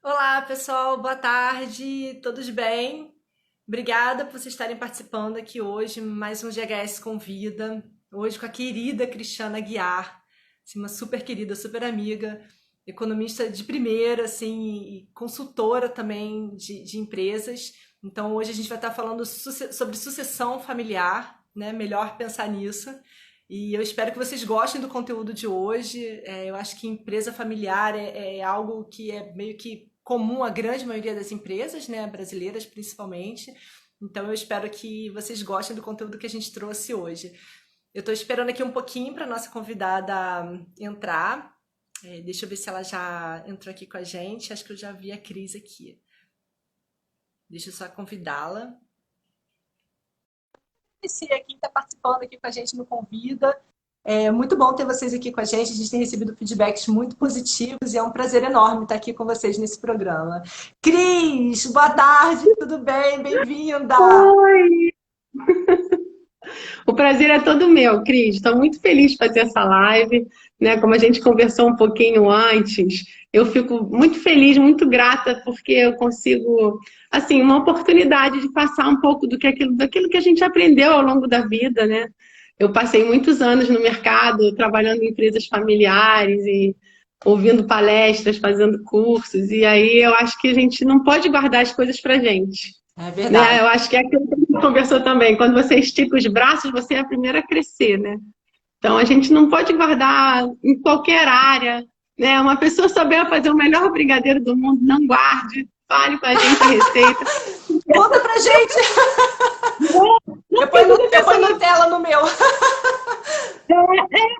Olá, pessoal, boa tarde, todos bem? Obrigada por vocês estarem participando aqui hoje, mais um GHS Convida. Hoje com a querida Cristiana Aguiar, assim, uma super querida, super amiga, economista de primeira, assim, e consultora também de empresas. Então hoje a gente vai estar falando sobre sucessão familiar, né? Melhor pensar nisso. E eu espero que vocês gostem do conteúdo de hoje. Eu acho que empresa familiar é algo que é meio que comum à grande maioria das empresas, né, brasileiras principalmente. Então eu espero que vocês gostem do conteúdo que a gente trouxe hoje. Eu estou esperando aqui um pouquinho para nossa convidada entrar. Deixa eu ver se ela já entrou aqui com a gente. Acho que eu já vi a Cris aqui. Deixa eu só convidá-la. Quem está participando aqui com a gente no Convida. É muito bom ter vocês aqui com a gente. A gente tem recebido feedbacks muito positivos e é um prazer enorme estar aqui com vocês nesse programa. Cris, boa tarde, tudo bem? Bem-vinda! Oi! O prazer é todo meu, Cris. Estou muito feliz de fazer essa live, né? Como a gente conversou um pouquinho antes, eu fico muito feliz, muito grata, porque eu consigo, assim, uma oportunidade de passar um pouco daquilo que a gente aprendeu ao longo da vida, né? Eu passei muitos anos no mercado, trabalhando em empresas familiares e ouvindo palestras, fazendo cursos, e aí eu acho que a gente não pode guardar as coisas para gente. É Né? verdade. Eu acho que é aquilo que a gente conversou também. Quando você estica os braços, você é a primeira a crescer, né? Então a gente não pode guardar em qualquer área, né? Uma pessoa souber fazer o melhor brigadeiro do mundo, não guarde, fale com a gente a receita. Conta pra gente! Não precisa Eu ter ponho só Nutella no meu.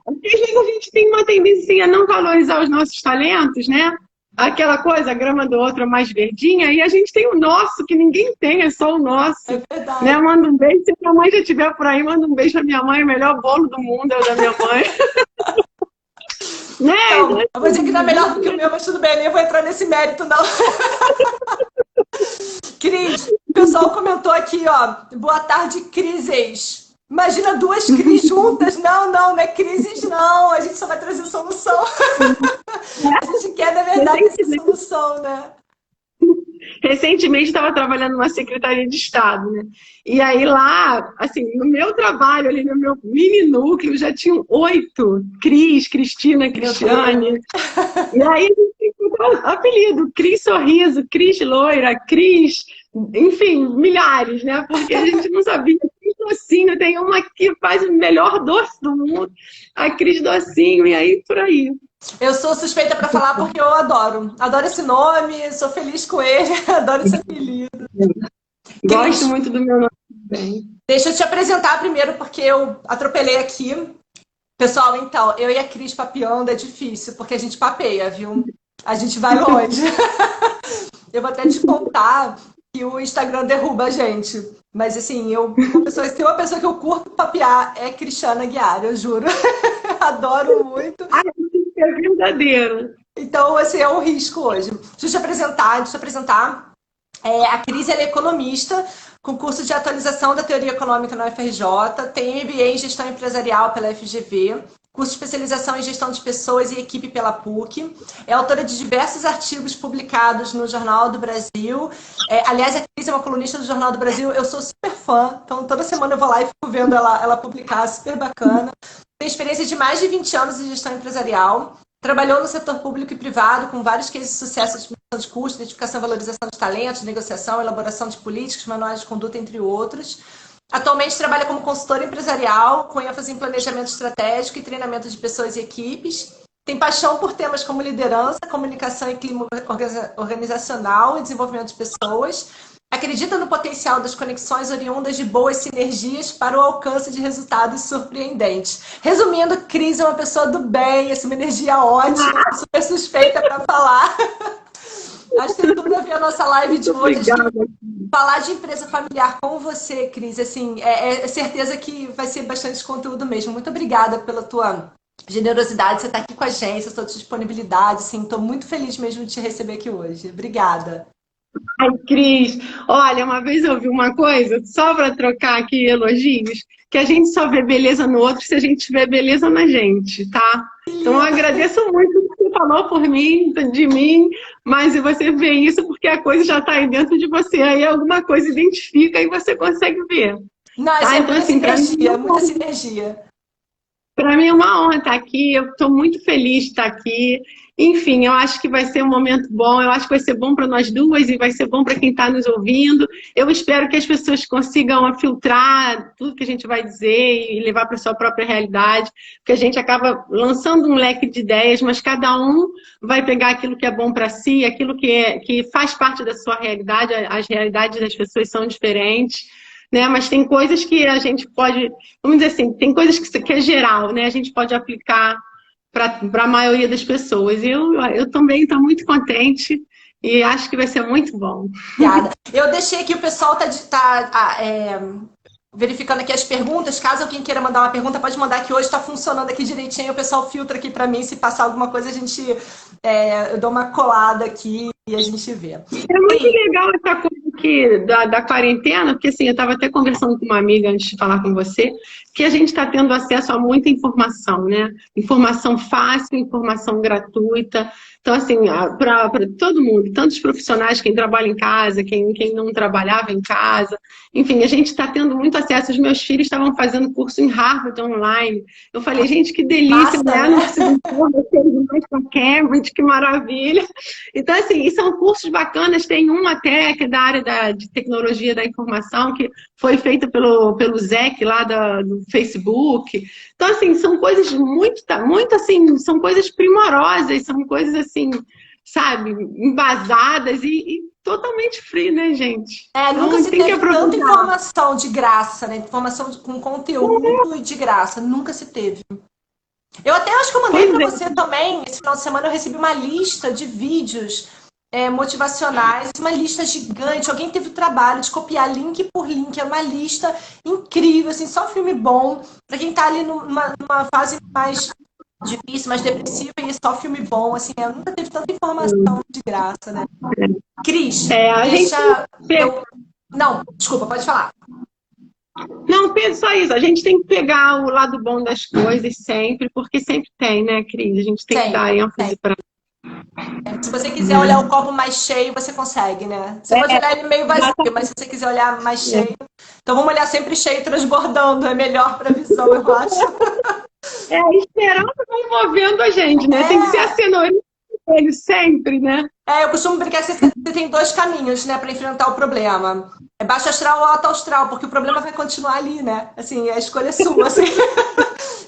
porque às vezes a gente tem uma tendência a não valorizar os nossos talentos, né? Aquela coisa, a grama do outro é mais verdinha, e a gente tem o nosso, que ninguém tem, é só o É nosso. Né? verdade. Manda um beijo, se minha mãe já estiver por aí, manda um beijo pra minha mãe, o melhor bolo do mundo é o da minha mãe. Né? Então, Então, eu vou dizer que não é melhor do que o assim, meu, mas tudo bem, nem vou entrar nesse mérito, não. Cris, o pessoal comentou aqui, ó. Boa tarde, crises. Imagina duas crises juntas. Não, não, não é crises, não. A gente só vai trazer solução. A gente quer, na verdade, essa recentemente, solução, né? recentemente estava trabalhando numa Secretaria de Estado, né? E aí lá, assim, no meu trabalho, ali no meu mini núcleo, já tinham 8, Cristina, Meu Deus. Cristiane. E aí a gente encontrou apelido, Cris Sorriso, Cris Loira, Cris, enfim, milhares, né? Porque a gente não sabia. Cris Docinho, tem uma que faz o melhor doce do mundo, a Cris Docinho, e aí por aí. Eu sou suspeita para falar porque eu adoro. Adoro esse nome, sou feliz com ele, adoro esse apelido. Gosto Cris, muito do meu nome também. deixa eu te apresentar primeiro porque eu atropelei aqui. Pessoal, então, eu e a Cris papeando é difícil, porque a gente papeia, viu? A gente vai longe. Eu vou até te contar que o Instagram derruba a gente. Mas assim, se tem uma pessoa que eu curto papear é Cristiana Aguiar, eu juro. Adoro muito. Ah, isso é verdadeiro. Então, esse é um risco hoje. Deixa eu te apresentar. A Cris ela é economista, com curso de atualização da teoria econômica na UFRJ, tem MBA em gestão empresarial pela FGV, curso de especialização em gestão de pessoas e equipe pela PUC, é autora de diversos artigos publicados no Jornal do Brasil. Aliás, a Cris é uma colunista do Jornal do Brasil, eu sou super fã, então toda semana eu vou lá e fico vendo ela publicar, super bacana. Tem experiência de mais de 20 anos em gestão empresarial, trabalhou no setor público e privado, com vários cases de sucesso de diminuição de custos, identificação e valorização de talentos, negociação, elaboração de políticas, manuais de conduta, entre outros. Atualmente trabalha como consultora empresarial, com ênfase em planejamento estratégico e treinamento de pessoas e equipes. Tem paixão por temas como liderança, comunicação e clima organizacional e desenvolvimento de pessoas. Acredita no potencial das conexões oriundas de boas sinergias para o alcance de resultados surpreendentes. Resumindo, Cris é uma pessoa do bem, essa uma energia ótima, super suspeita para falar. Acho que tem tudo a ver a nossa live de hoje. Acho que Obrigada. falar de empresa familiar com você, Cris, assim, é certeza que vai ser bastante conteúdo mesmo. Muito obrigada pela tua generosidade, você estar aqui com a gente, a sua disponibilidade, assim, estou muito feliz mesmo de te receber aqui hoje. Obrigada. Ai, Cris, olha, uma vez eu vi uma coisa, só para trocar aqui elogios, que a gente só vê beleza no outro se a gente vê beleza na gente, tá? Então eu agradeço muito o que você falou por mim, de mim, mas você vê isso porque a coisa já está aí dentro de você, aí alguma coisa identifica e você consegue ver, Não, isso tá? é Então, muita assim, para mim sinergia, muita sinergia. para mim é uma honra estar aqui, eu estou muito feliz de estar aqui. Enfim, eu acho que vai ser um momento bom, eu acho que vai ser bom para nós duas e vai ser bom para quem está nos ouvindo. Eu espero que as pessoas consigam filtrar tudo que a gente vai dizer e levar para a sua própria realidade, porque a gente acaba lançando um leque de ideias, mas cada um vai pegar aquilo que é bom para si, aquilo que faz parte da sua realidade, as realidades das pessoas são diferentes. Né? Mas tem coisas que a gente pode, vamos dizer assim, tem coisas que é geral, né? A gente pode aplicar para a maioria das pessoas. E eu também estou muito contente e acho que vai ser muito bom. Obrigada. Eu deixei aqui, o pessoal verificando aqui as perguntas. Caso alguém queira mandar uma pergunta, pode mandar, que hoje está funcionando aqui direitinho. O pessoal filtra aqui para mim. Se passar alguma coisa, eu dou uma colada aqui e a gente vê. É muito legal essa coisa aqui da quarentena, porque assim, eu estava até conversando com uma amiga antes de falar com você, que a gente está tendo acesso a muita informação, né? Informação fácil, informação gratuita. Então, assim, para todo mundo, tantos profissionais, quem trabalha em casa, quem não trabalhava em casa, enfim, a gente está tendo muito acesso. Os meus filhos estavam fazendo curso em Harvard online. Eu falei, gente, que delícia, né? Não preciso mais para Cambridge, que maravilha. Então, assim, e são cursos bacanas, tem um até que é da área de tecnologia da informação, que foi feito pelo Zec lá do Facebook. Então, assim, são coisas muito assim, são coisas primorosas, são coisas assim, sabe, embasadas e totalmente free, né, gente? Nunca então, se teve tanta informação de graça, né? Informação com conteúdo e de graça, nunca se teve. Eu até acho que eu mandei para você também, esse final de semana eu recebi uma lista de vídeos motivacionais, uma lista gigante. Alguém teve o trabalho de copiar link por link, é uma lista incrível, assim, só filme bom, para quem tá ali numa fase mais difícil, mais depressiva, e só filme bom, assim, eu nunca teve tanta informação de graça, né? Cris, Não, desculpa, pode falar. Não, Pedro, só isso. A gente tem que pegar o lado bom das coisas sempre, porque sempre tem, né, Cris? A gente tem que dar ênfase para. Se você quiser olhar o copo mais cheio, você consegue, né? Você pode olhar ele meio vazio, mas se você quiser olhar mais cheio... Então vamos olhar sempre cheio, transbordando. É melhor para a visão, eu acho. Esperando vai movendo a gente, né? Tem que ser a cenourinha dele sempre, né? Eu costumo brincar que você tem dois caminhos, né, para enfrentar o problema. É baixo astral ou alto astral, porque o problema vai continuar ali, né? Assim, a escolha é sua, assim.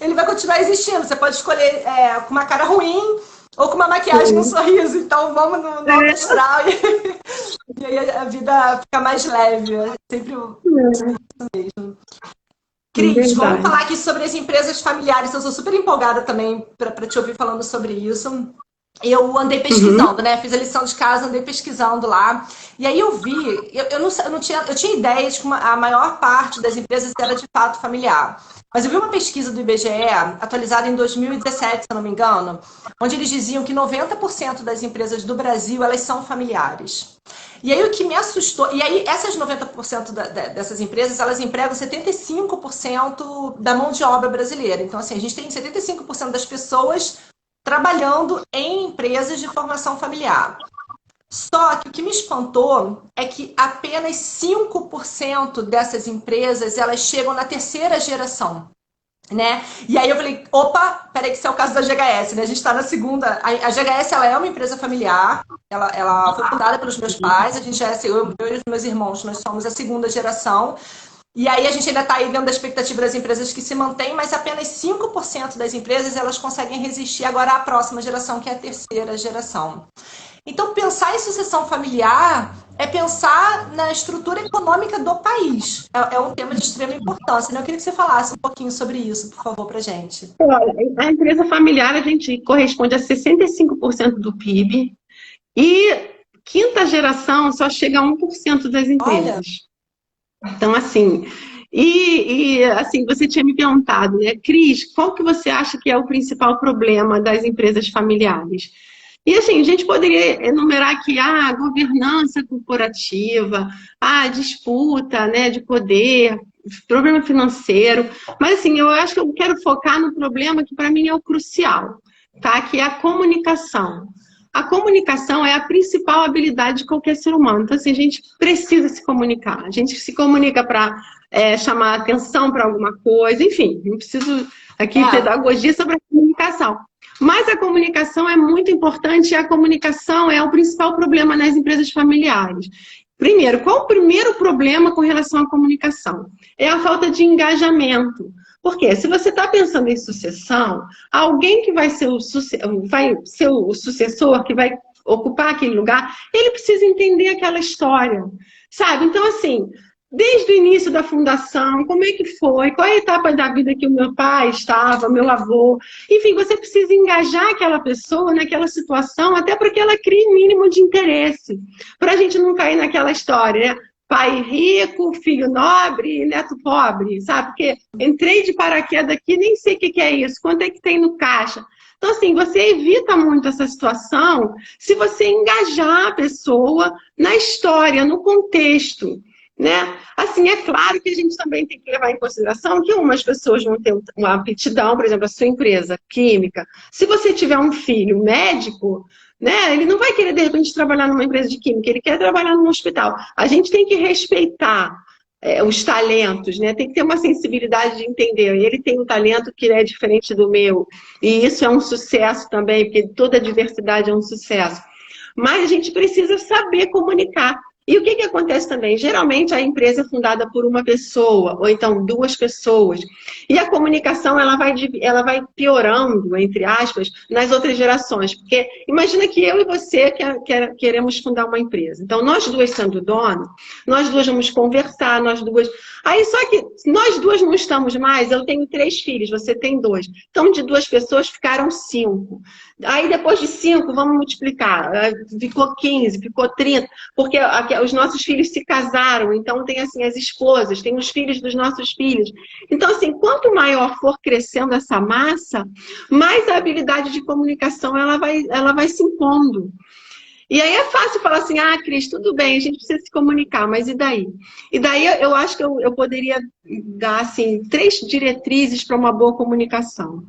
Ele vai continuar existindo. Você pode escolher com uma cara ruim ou com uma maquiagem e um sorriso. Então vamos no alto astral e aí a vida fica mais leve. É sempre isso mesmo. Cris, vamos falar aqui sobre as empresas familiares. Eu sou super empolgada também para te ouvir falando sobre isso. Eu andei pesquisando, né? Fiz a lição de casa, andei pesquisando lá. E aí eu vi, eu tinha ideia de que a maior parte das empresas era de fato familiar. Mas eu vi uma pesquisa do IBGE, atualizada em 2017, se eu não me engano, onde eles diziam que 90% das empresas do Brasil, elas são familiares. E aí o que me assustou, e aí essas 90% dessas empresas, elas empregam 75% da mão de obra brasileira. Então, assim, a gente tem 75% das pessoas trabalhando em empresas de formação familiar. Só que o que me espantou é que apenas 5% dessas empresas, elas chegam na terceira geração, né? E aí eu falei, opa, peraí que esse é o caso da GHS, né? A gente está na segunda... A GHS, ela é uma empresa familiar, ela foi fundada pelos meus pais, a gente eu e os meus irmãos, nós somos a segunda geração. E aí a gente ainda está aí dentro da expectativa das empresas que se mantêm, mas apenas 5% das empresas elas conseguem resistir agora à próxima geração, que é a terceira geração. Então, pensar em sucessão familiar é pensar na estrutura econômica do país. É um tema de extrema importância, né? Eu queria que você falasse um pouquinho sobre isso, por favor, para a gente. A empresa familiar, a gente corresponde a 65% do PIB e quinta geração só chega a 1% das empresas. Olha. Então, assim, assim, você tinha me perguntado, né, Cris, qual que você acha que é o principal problema das empresas familiares? E assim, a gente poderia enumerar aqui governança corporativa, disputa, né, de poder, problema financeiro, mas assim, eu acho que eu quero focar no problema que para mim é o crucial, tá? Que é a comunicação. A comunicação é a principal habilidade de qualquer ser humano. Então, assim, a gente precisa se comunicar. A gente se comunica para chamar atenção para alguma coisa, enfim, não preciso aqui pedagogia sobre a comunicação. Mas a comunicação é muito importante e a comunicação é o principal problema nas empresas familiares. Primeiro, qual o primeiro problema com relação à comunicação? É a falta de engajamento. Porque se você está pensando em sucessão, alguém que vai ser o sucessor, que vai ocupar aquele lugar, ele precisa entender aquela história, sabe? Então, assim, desde o início da fundação, como é que foi, qual é a etapa da vida que o meu pai estava, meu avô, enfim, você precisa engajar aquela pessoa naquela situação, até para que ela crie um mínimo de interesse, para a gente não cair naquela história, né? Pai rico, filho nobre, neto pobre, sabe? Porque entrei de paraquedas aqui, nem sei o que é isso, quanto é que tem no caixa. Então, assim, você evita muito essa situação se você engajar a pessoa na história, no contexto, né? Assim, é claro que a gente também tem que levar em consideração que umas pessoas vão ter uma aptidão, por exemplo, a sua empresa química. Se você tiver um filho médico, né, ele não vai querer, de repente, trabalhar numa empresa de química, ele quer trabalhar num hospital. A gente tem que respeitar os talentos, né? Tem que ter uma sensibilidade de entender. Ele tem um talento que é diferente do meu, e isso é um sucesso também, porque toda diversidade é um sucesso. Mas a gente precisa saber comunicar. E o que acontece também? Geralmente a empresa é fundada por uma pessoa, ou então duas pessoas. E a comunicação ela vai piorando, entre aspas, nas outras gerações. Porque imagina que eu e você queremos fundar uma empresa. Então nós duas sendo dono, nós duas vamos conversar, nós duas... Aí só que nós duas não estamos mais, eu tenho 3 filhos, você tem 2. Então de 2 pessoas ficaram 5. Aí depois de 5, vamos multiplicar. Ficou 15, ficou 30, porque os nossos filhos se casaram, então tem assim as esposas, tem os filhos dos nossos filhos. Então assim, quanto maior for crescendo essa massa, mais a habilidade de comunicação ela vai se impondo. E aí é fácil falar assim, Cris, tudo bem, a gente precisa se comunicar, mas e daí? E daí eu acho que eu poderia dar assim 3 diretrizes para uma boa comunicação.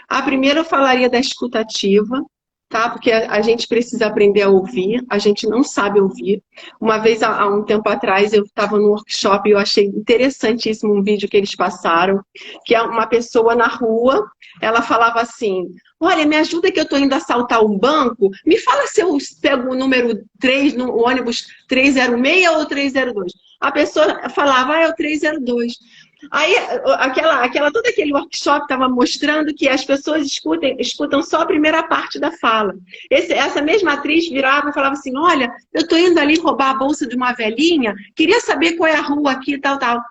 A primeira eu falaria da escutativa, tá? Porque a gente precisa aprender a ouvir, a gente não sabe ouvir. Uma vez, há um tempo atrás, eu estava num workshop e eu achei interessantíssimo um vídeo que eles passaram, que é uma pessoa na rua, ela falava assim, olha, me ajuda que eu estou indo assaltar um banco, me fala se eu pego o número 3, no ônibus 306 ou 302. A pessoa falava, é o 302. Aí, todo aquele workshop estava mostrando que as pessoas escutam só a primeira parte da fala. Essa mesma atriz virava e falava assim, olha, eu estou indo ali roubar a bolsa de uma velhinha, queria saber qual é a rua aqui, tal, tal.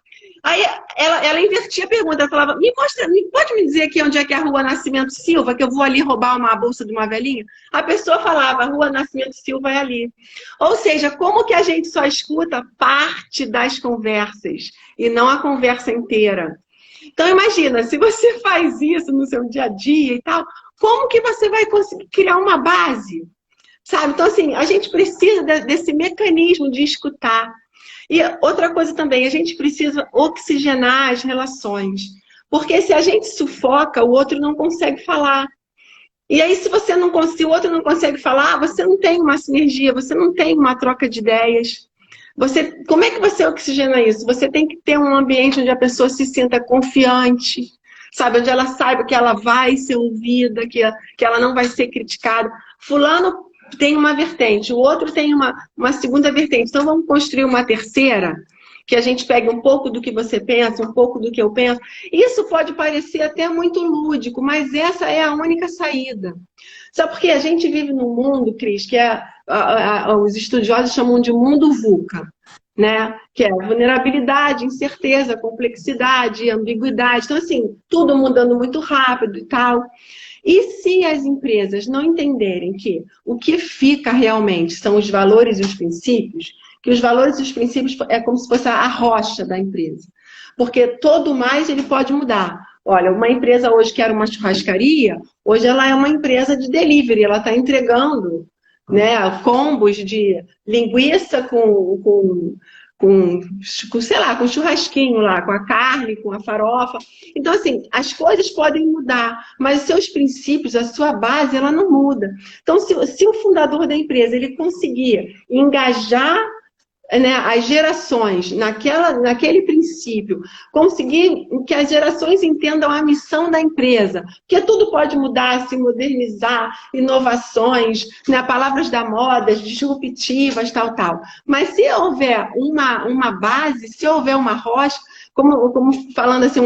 Aí ela invertia a pergunta, ela falava, pode me dizer aqui onde é que é a Rua Nascimento Silva, que eu vou ali roubar uma bolsa de uma velhinha? A pessoa falava, a Rua Nascimento Silva é ali. Ou seja, como que a gente só escuta parte das conversas e não a conversa inteira? Então imagina, se você faz isso no seu dia a dia e tal, como que você vai conseguir criar uma base? Sabe? Então assim, a gente precisa desse mecanismo de escutar. E outra coisa também, a gente precisa oxigenar as relações. Porque se a gente sufoca, o outro não consegue falar. E aí, se o outro não consegue falar, você não tem uma sinergia, você não tem uma troca de ideias. Como é que você oxigena isso? Você tem que ter um ambiente onde a pessoa se sinta confiante, sabe? Onde ela saiba que ela vai ser ouvida, que ela não vai ser criticada. Fulano tem uma vertente, o outro tem uma segunda vertente. Então vamos construir uma terceira, que a gente pegue um pouco do que você pensa, um pouco do que eu penso. Isso pode parecer até muito lúdico, mas essa é a única saída. Sabe por quê? A gente vive num mundo, Cris, que os estudiosos chamam de mundo VUCA, né? Que é vulnerabilidade, incerteza, complexidade, ambiguidade. Então, assim, tudo mudando muito rápido e tal. E se as empresas não entenderem que o que fica realmente são os valores e os princípios, que os valores e os princípios é como se fosse a rocha da empresa. porque todo mais ele pode mudar. Olha, uma empresa hoje que era uma churrascaria, hoje ela é uma empresa de delivery, ela está entregando, né, combos de linguiça sei lá, com churrasquinho lá, com a carne, com a farofa. Então, assim, as coisas podem mudar, mas os seus princípios, a sua base, ela não muda. Então, se o fundador da empresa ele conseguir engajar, né, as gerações naquele princípio, conseguir que as gerações entendam a missão da empresa, que tudo pode mudar, se modernizar, inovações, né, palavras da moda, disruptivas, tal. Mas se houver uma base, se houver uma rocha, como falando assim,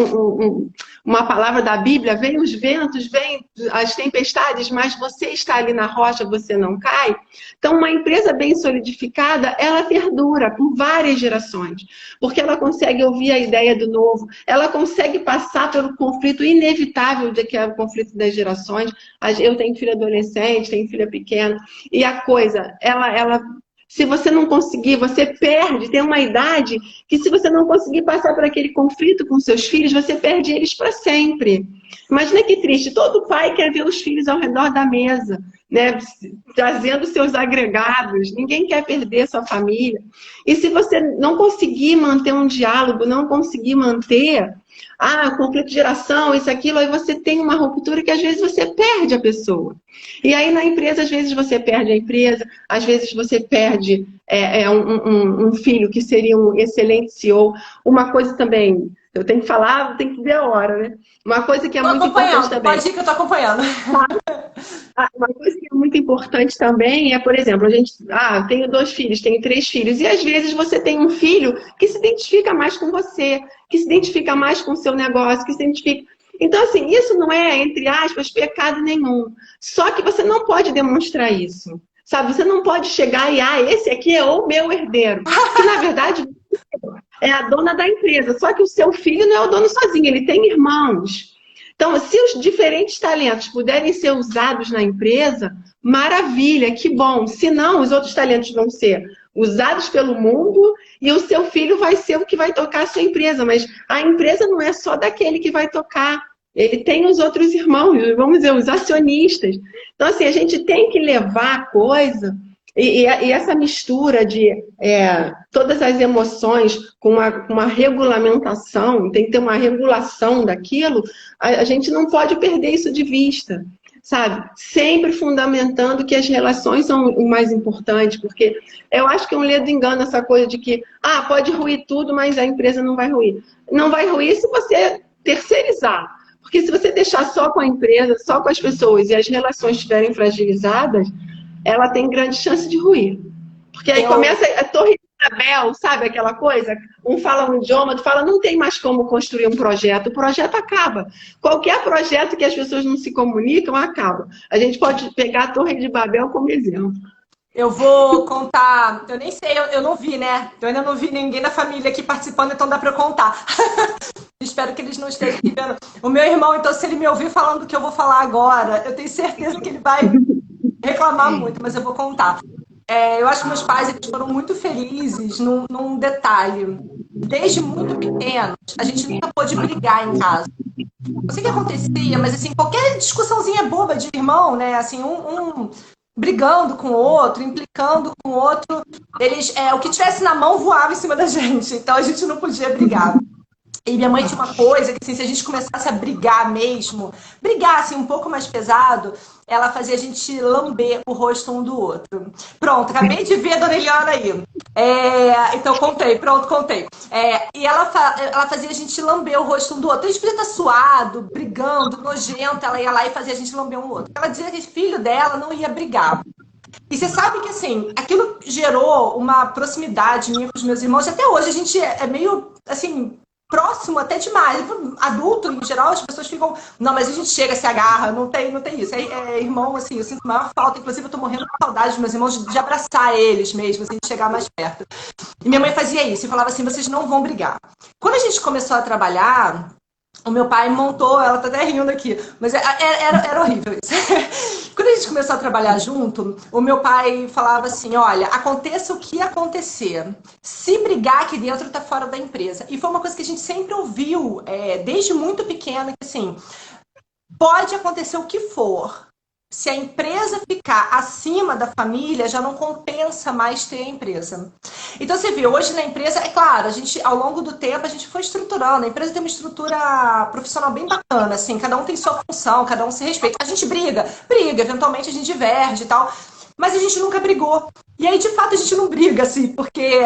uma palavra da Bíblia, vem os ventos, vem as tempestades, mas você está ali na rocha, você não cai. Então, uma empresa bem solidificada, ela perdura por várias gerações, porque ela consegue ouvir a ideia do novo, ela consegue passar pelo conflito inevitável que é o conflito das gerações. Eu tenho filha adolescente, tenho filha pequena, e a coisa, ela se você não conseguir, você perde. Tem uma idade que se você não conseguir passar por aquele conflito com seus filhos, você perde eles para sempre. Imagina que triste. Todo pai quer ver os filhos ao redor da mesa, né, trazendo seus agregados. Ninguém quer perder sua família. E se você não conseguir manter um diálogo, não conseguir manter conflito de geração, isso, aquilo, aí você tem uma ruptura que às vezes você perde a pessoa. E aí na empresa, às vezes você perde a empresa, às vezes você perde um filho que seria um excelente CEO. Uma coisa também, eu tenho que falar, tem que ver a hora, né? Uma coisa que é muito importante também. Pode ir que eu tô acompanhando. Uma coisa que é muito importante também é, por exemplo, a gente, tenho 2 filhos, tenho 3 filhos, e às vezes você tem um filho que se identifica mais com você, que se identifica mais com o seu negócio, que se identifica... Então, assim, isso não é, entre aspas, pecado nenhum. Só que você não pode demonstrar isso, sabe? Você não pode chegar e, esse aqui é o meu herdeiro. Que, na verdade, é a dona da empresa. Só que o seu filho não é o dono sozinho, ele tem irmãos. Então, se os diferentes talentos puderem ser usados na empresa, maravilha, que bom. Se não, os outros talentos vão ser usados pelo mundo e o seu filho vai ser o que vai tocar a sua empresa. Mas a empresa não é só daquele que vai tocar. Ele tem os outros irmãos, vamos dizer, os acionistas. Então, assim, a gente tem que levar a coisa... E essa mistura de todas as emoções com uma regulamentação, tem que ter uma regulação daquilo, a gente não pode perder isso de vista, sabe? Sempre fundamentando que as relações são o mais importante, porque eu acho que é um ledo engano essa coisa de que, pode ruir tudo, mas a empresa não vai ruir. Não vai ruir se você terceirizar. Porque se você deixar só com a empresa, só com as pessoas, e as relações estiverem fragilizadas, ela tem grande chance de ruir. Porque aí começa a Torre de Babel, sabe aquela coisa? Um fala um idioma, outro fala, não tem mais como construir um projeto. O projeto acaba. Qualquer projeto que as pessoas não se comunicam, acaba. A gente pode pegar a Torre de Babel como exemplo. Eu vou contar, eu nem sei, eu não vi, né? Eu ainda não vi ninguém da família aqui participando, então dá pra eu contar. Espero que eles não estejam aqui vendo. O meu irmão, então, se ele me ouvir falando o que eu vou falar agora, eu tenho certeza que ele vai reclamar muito, mas eu vou contar. Eu acho que meus pais eles foram muito felizes num detalhe. Desde muito pequenos, a gente nunca pôde brigar em casa. Não sei o que acontecia, mas assim, qualquer discussãozinha boba de irmão, né? Assim, um brigando com o outro, implicando com o outro, eles, o que tivesse na mão voava em cima da gente, então a gente não podia brigar. E minha mãe tinha uma coisa que, assim, se a gente começasse a brigar mesmo, brigar assim, um pouco mais pesado, ela fazia a gente lamber o rosto um do outro. Pronto, acabei de ver a dona Eliana aí. Então, contei. E ela fazia a gente lamber o rosto um do outro. A gente podia estar suado, brigando, nojento, ela ia lá e fazia a gente lamber um do outro. Ela dizia que filho dela não ia brigar. E você sabe que, assim, aquilo gerou uma proximidade minha com os meus irmãos. Até hoje a gente é meio, assim... próximo até demais. Adulto, em geral, as pessoas ficam... Não, mas a gente chega, se agarra, não tem isso. Irmão, assim, eu sinto maior falta. Inclusive, eu tô morrendo de saudade dos meus irmãos de abraçar eles mesmo, assim, de chegar mais perto. E minha mãe fazia isso e falava assim, vocês não vão brigar. Quando a gente começou a trabalhar, o meu pai montou... Ela tá até rindo aqui, mas era horrível isso. Quando a gente começou a trabalhar junto, o meu pai falava assim, olha, aconteça o que acontecer. Se brigar aqui dentro, tá fora da empresa. E foi uma coisa que a gente sempre ouviu, desde muito pequena, que assim, pode acontecer o que for. Se a empresa ficar acima da família, já não compensa mais ter a empresa. Então você vê, hoje na empresa, é claro, a gente, ao longo do tempo, a gente foi estruturando. A empresa tem uma estrutura profissional bem bacana, assim, cada um tem sua função, cada um se respeita. A gente briga, eventualmente a gente diverge e tal. Mas a gente nunca brigou. E aí, de fato, a gente não briga, assim, porque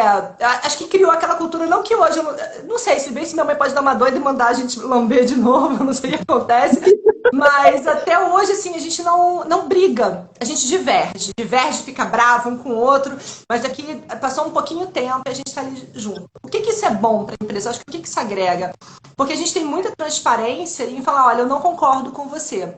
acho que criou aquela cultura, não que hoje, eu não sei, se bem se minha mãe pode dar uma doida e mandar a gente lamber de novo, eu não sei o que acontece, mas até hoje, assim, a gente não briga, a gente diverge, fica bravo um com o outro, mas daqui passou um pouquinho de tempo e a gente está ali junto. O que isso é bom para a empresa? Eu acho que o que isso agrega? Porque a gente tem muita transparência em falar, olha, eu não concordo com você.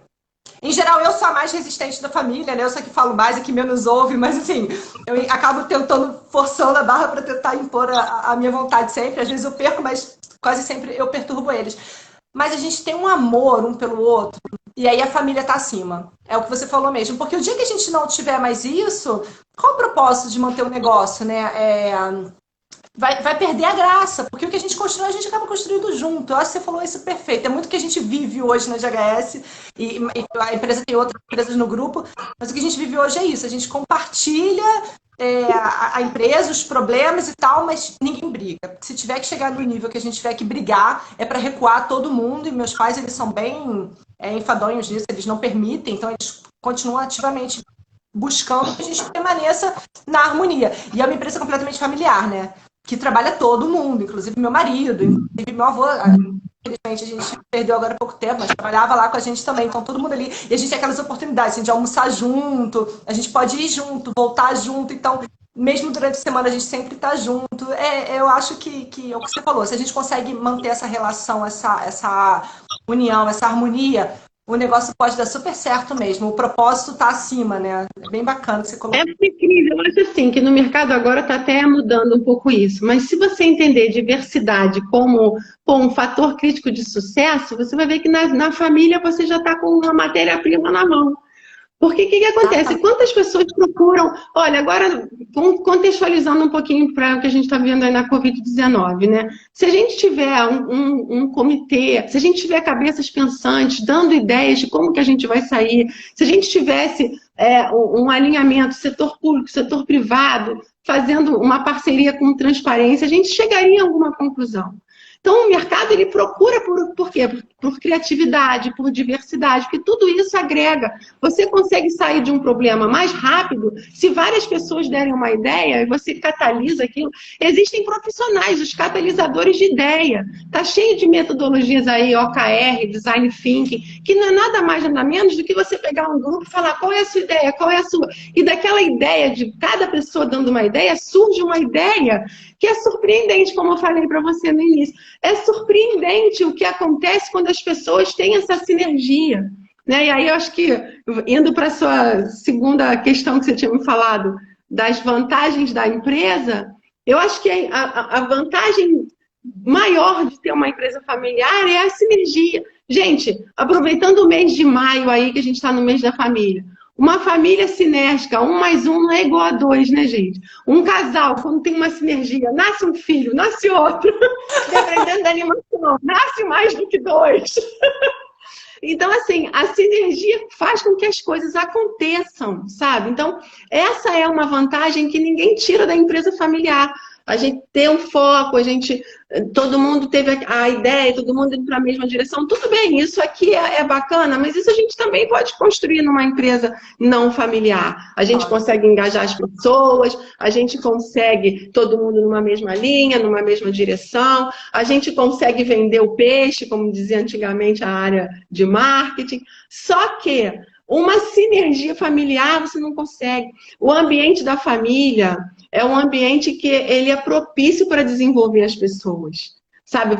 Em geral, eu sou a mais resistente da família, né? Eu sou a que falo mais e que menos ouve, mas assim, eu acabo tentando, forçando a barra para tentar impor a minha vontade sempre. Às vezes eu perco, mas quase sempre eu perturbo eles. Mas a gente tem um amor um pelo outro, e aí a família tá acima. É o que você falou mesmo. Porque o dia que a gente não tiver mais isso, qual o propósito de manter o negócio, né? Vai perder a graça, porque o que a gente constrói, a gente acaba construindo junto. Eu acho que você falou isso perfeito. É muito o que a gente vive hoje na GHS, e a empresa tem outras empresas no grupo, mas o que a gente vive hoje é isso. A gente compartilha a empresa, os problemas e tal, mas ninguém briga. Se tiver que chegar no nível que a gente tiver que brigar, é para recuar todo mundo, e meus pais, eles são bem enfadonhos nisso, eles não permitem, então eles continuam ativamente buscando que a gente permaneça na harmonia. E é uma empresa completamente familiar, né? Que trabalha todo mundo, inclusive meu marido, inclusive meu avô. Infelizmente a gente perdeu agora há pouco tempo, mas trabalhava lá com a gente também, então todo mundo ali. E a gente tem aquelas oportunidades assim, de almoçar junto, a gente pode ir junto, voltar junto, então mesmo durante a semana a gente sempre está junto. Eu acho que é o que você falou, se a gente consegue manter essa relação, essa união, essa harmonia, o negócio pode dar super certo mesmo. O propósito está acima, né? É bem bacana que você colocou. É incrível, eu acho assim, que no mercado agora está até mudando um pouco isso, mas se você entender diversidade como um fator crítico de sucesso, você vai ver que na família você já está com uma matéria-prima na mão. Porque o que acontece? Quantas pessoas procuram... Olha, agora, contextualizando um pouquinho para o que a gente está vendo aí na Covid-19, né? Se a gente tiver um comitê, se a gente tiver cabeças pensantes, dando ideias de como que a gente vai sair, se a gente tivesse um alinhamento setor público, setor privado, fazendo uma parceria com transparência, a gente chegaria a alguma conclusão. Então, o mercado ele procura por quê? Por criatividade, por diversidade, porque tudo isso agrega. Você consegue sair de um problema mais rápido se várias pessoas derem uma ideia e você catalisa aquilo. Existem profissionais, os catalisadores de ideia. Está cheio de metodologias aí, OKR, Design Thinking, que não é nada mais, nada menos do que você pegar um grupo e falar qual é a sua ideia, qual é a sua. E daquela ideia, de cada pessoa dando uma ideia, surge uma ideia que é surpreendente, como eu falei para você no início. É surpreendente o que acontece quando as pessoas têm essa sinergia. Né? E aí eu acho que, indo para a sua segunda questão que você tinha me falado, das vantagens da empresa, eu acho que a vantagem maior de ter uma empresa familiar é a sinergia. Gente, aproveitando o mês de maio aí, que a gente está no mês da família, uma família sinérgica, 1 mais 1 não é igual a 2, né, gente? Um casal, quando tem uma sinergia, nasce um filho, nasce outro, dependendo da animação, nasce mais do que 2. Então, assim, a sinergia faz com que as coisas aconteçam, sabe? Então, essa é uma vantagem que ninguém tira da empresa familiar. A gente ter um foco, todo mundo teve a ideia, todo mundo indo para a mesma direção. Tudo bem, isso aqui é bacana, mas isso a gente também pode construir numa empresa não familiar. A gente consegue engajar as pessoas, a gente consegue todo mundo numa mesma linha, numa mesma direção, a gente consegue vender o peixe, como dizia antigamente a área de marketing. Só que uma sinergia familiar você não consegue. O ambiente da família é um ambiente que ele é propício para desenvolver as pessoas. Sabe,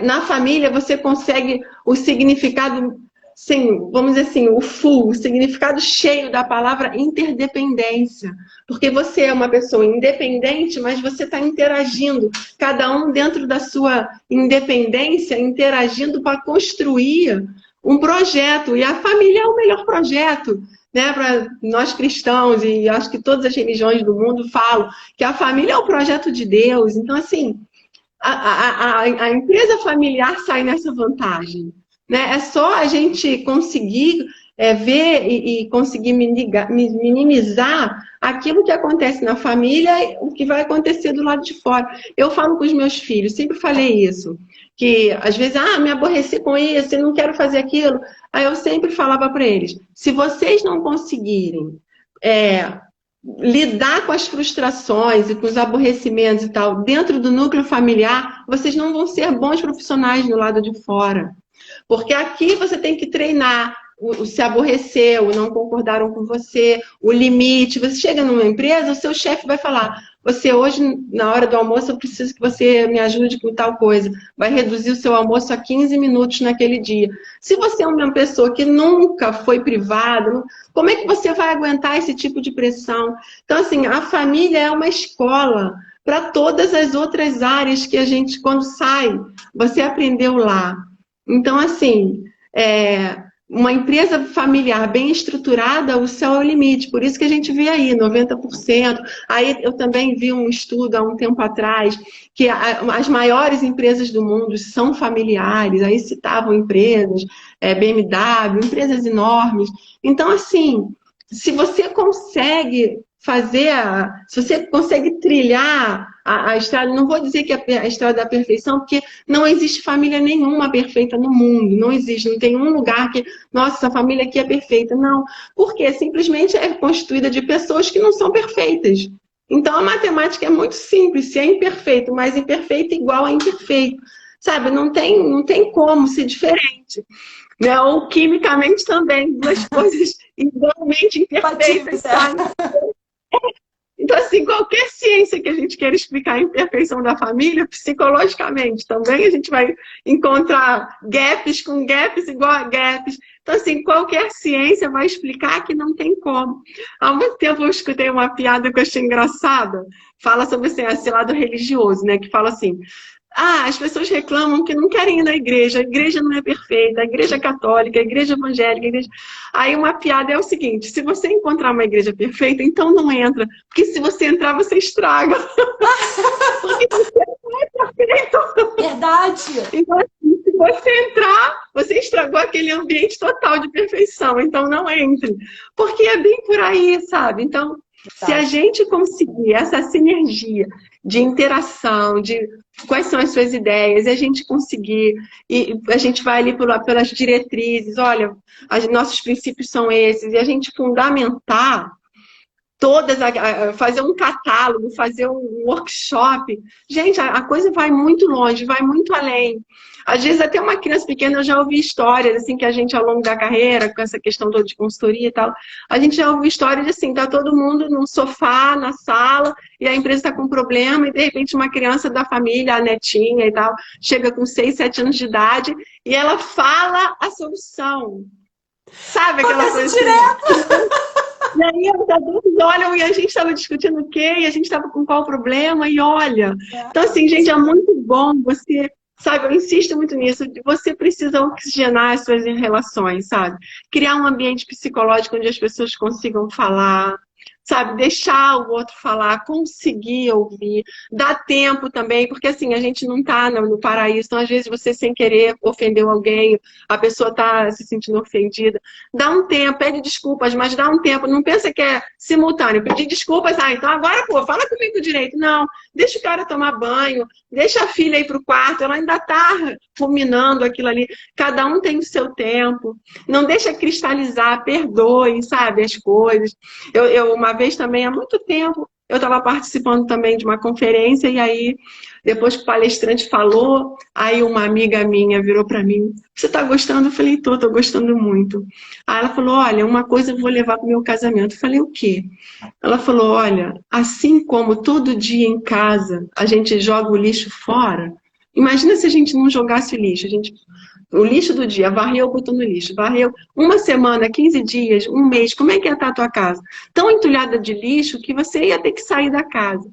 na família você consegue o significado, sim, vamos dizer assim, o significado cheio da palavra interdependência. Porque você é uma pessoa independente, mas você está interagindo, cada um dentro da sua independência, interagindo para construir um projeto. E a família é o melhor projeto. né, para nós cristãos, e acho que todas as religiões do mundo falam que a família é o projeto de Deus. Então, assim, a empresa familiar sai nessa vantagem, né? É só a gente conseguir ver e conseguir minimizar aquilo que acontece na família e o que vai acontecer do lado de fora. Eu falo com os meus filhos, sempre falei isso, que às vezes, me aborreci com isso, eu não quero fazer aquilo. Aí eu sempre falava para eles, se vocês não conseguirem lidar com as frustrações e com os aborrecimentos e tal dentro do núcleo familiar, vocês não vão ser bons profissionais do lado de fora. Porque aqui você tem que treinar o se aborrecer, o não concordaram com você, o limite. Você chega numa empresa, o seu chefe vai falar, você hoje, na hora do almoço, eu preciso que você me ajude com tal coisa. Vai reduzir o seu almoço a 15 minutos naquele dia. Se você é uma pessoa que nunca foi privada, como é que você vai aguentar esse tipo de pressão? Então, assim, a família é uma escola para todas as outras áreas que a gente, quando sai, você aprendeu lá. Então, assim, uma empresa familiar bem estruturada, o céu é o limite. Por isso que a gente vê aí 90%. Aí eu também vi um estudo há um tempo atrás que as maiores empresas do mundo são familiares. Aí citavam empresas, BMW, empresas enormes. Então, assim, se você consegue se você consegue trilhar a estrada, não vou dizer que é a estrada da perfeição, porque não existe família nenhuma perfeita no mundo, não existe, não tem um lugar que, nossa, essa família aqui é perfeita, não, porque simplesmente é constituída de pessoas que não são perfeitas. Então a matemática é muito simples, se é imperfeito, mais imperfeito igual a imperfeito, sabe, não tem como ser diferente. Né? Ou quimicamente também, duas coisas igualmente imperfeitas, sabe? Então, assim, qualquer ciência que a gente queira explicar a imperfeição da família, psicologicamente também a gente vai encontrar gaps com gaps igual a gaps. Então, assim, qualquer ciência vai explicar que não tem como. Há muito tempo eu escutei uma piada que eu achei engraçada. Fala sobre assim, esse lado religioso, né? Que fala assim, as pessoas reclamam que não querem ir na igreja, a igreja não é perfeita, a igreja é católica, a igreja evangélica, a igreja... Aí uma piada é o seguinte, se você encontrar uma igreja perfeita, então não entra, porque se você entrar, você estraga. Porque você não é perfeito. Verdade. Então, assim, se você entrar, você estragou aquele ambiente total de perfeição, então não entre. Porque é bem por aí, sabe? Então, se a gente conseguir essa sinergia de interação, de quais são as suas ideias, e a gente conseguir, e a gente vai ali pelas diretrizes, olha, nossos princípios são esses, e a gente fundamentar todas, fazer um catálogo, fazer um workshop, gente, a coisa vai muito longe, vai muito além. Às vezes até uma criança pequena, eu já ouvi histórias, assim, que a gente ao longo da carreira, com essa questão toda de consultoria e tal, a gente já ouviu histórias de assim, tá todo mundo num sofá, na sala, e a empresa está com um problema, e de repente uma criança da família, a netinha e tal, chega com 6, 7 anos de idade, e ela fala a solução. Sabe aquela coisa direto! E aí os adultos olham e a gente estava discutindo o quê? E a gente estava com qual problema? E olha. Então, assim, gente, é muito bom você, sabe, eu insisto muito nisso, você precisa oxigenar as suas relações, sabe? Criar um ambiente psicológico onde as pessoas consigam falar, sabe? Deixar o outro falar, conseguir ouvir, dar tempo também, porque assim, a gente não está no paraíso, então às vezes você sem querer ofendeu alguém, a pessoa está se sentindo ofendida, dá um tempo, pede desculpas, mas dá um tempo, não pensa que é simultâneo, pedir desculpas, então agora, pô, fala comigo direito, não, deixa o cara tomar banho, deixa a filha ir para o quarto, ela ainda está ruminando aquilo ali, cada um tem o seu tempo, não deixa cristalizar, perdoe, sabe, as coisas. Uma vez também, há muito tempo, eu estava participando também de uma conferência e aí, depois que o palestrante falou, aí uma amiga minha virou para mim, você está gostando? Eu falei, tô gostando muito. Aí ela falou, olha, uma coisa eu vou levar para o meu casamento. Eu falei, o quê? Ela falou, olha, assim como todo dia em casa a gente joga o lixo fora, imagina se a gente não jogasse o lixo, o lixo do dia, varreu, botou no lixo, varreu uma semana, 15 dias, um mês, como é que ia estar a tua casa? Tão entulhada de lixo que você ia ter que sair da casa.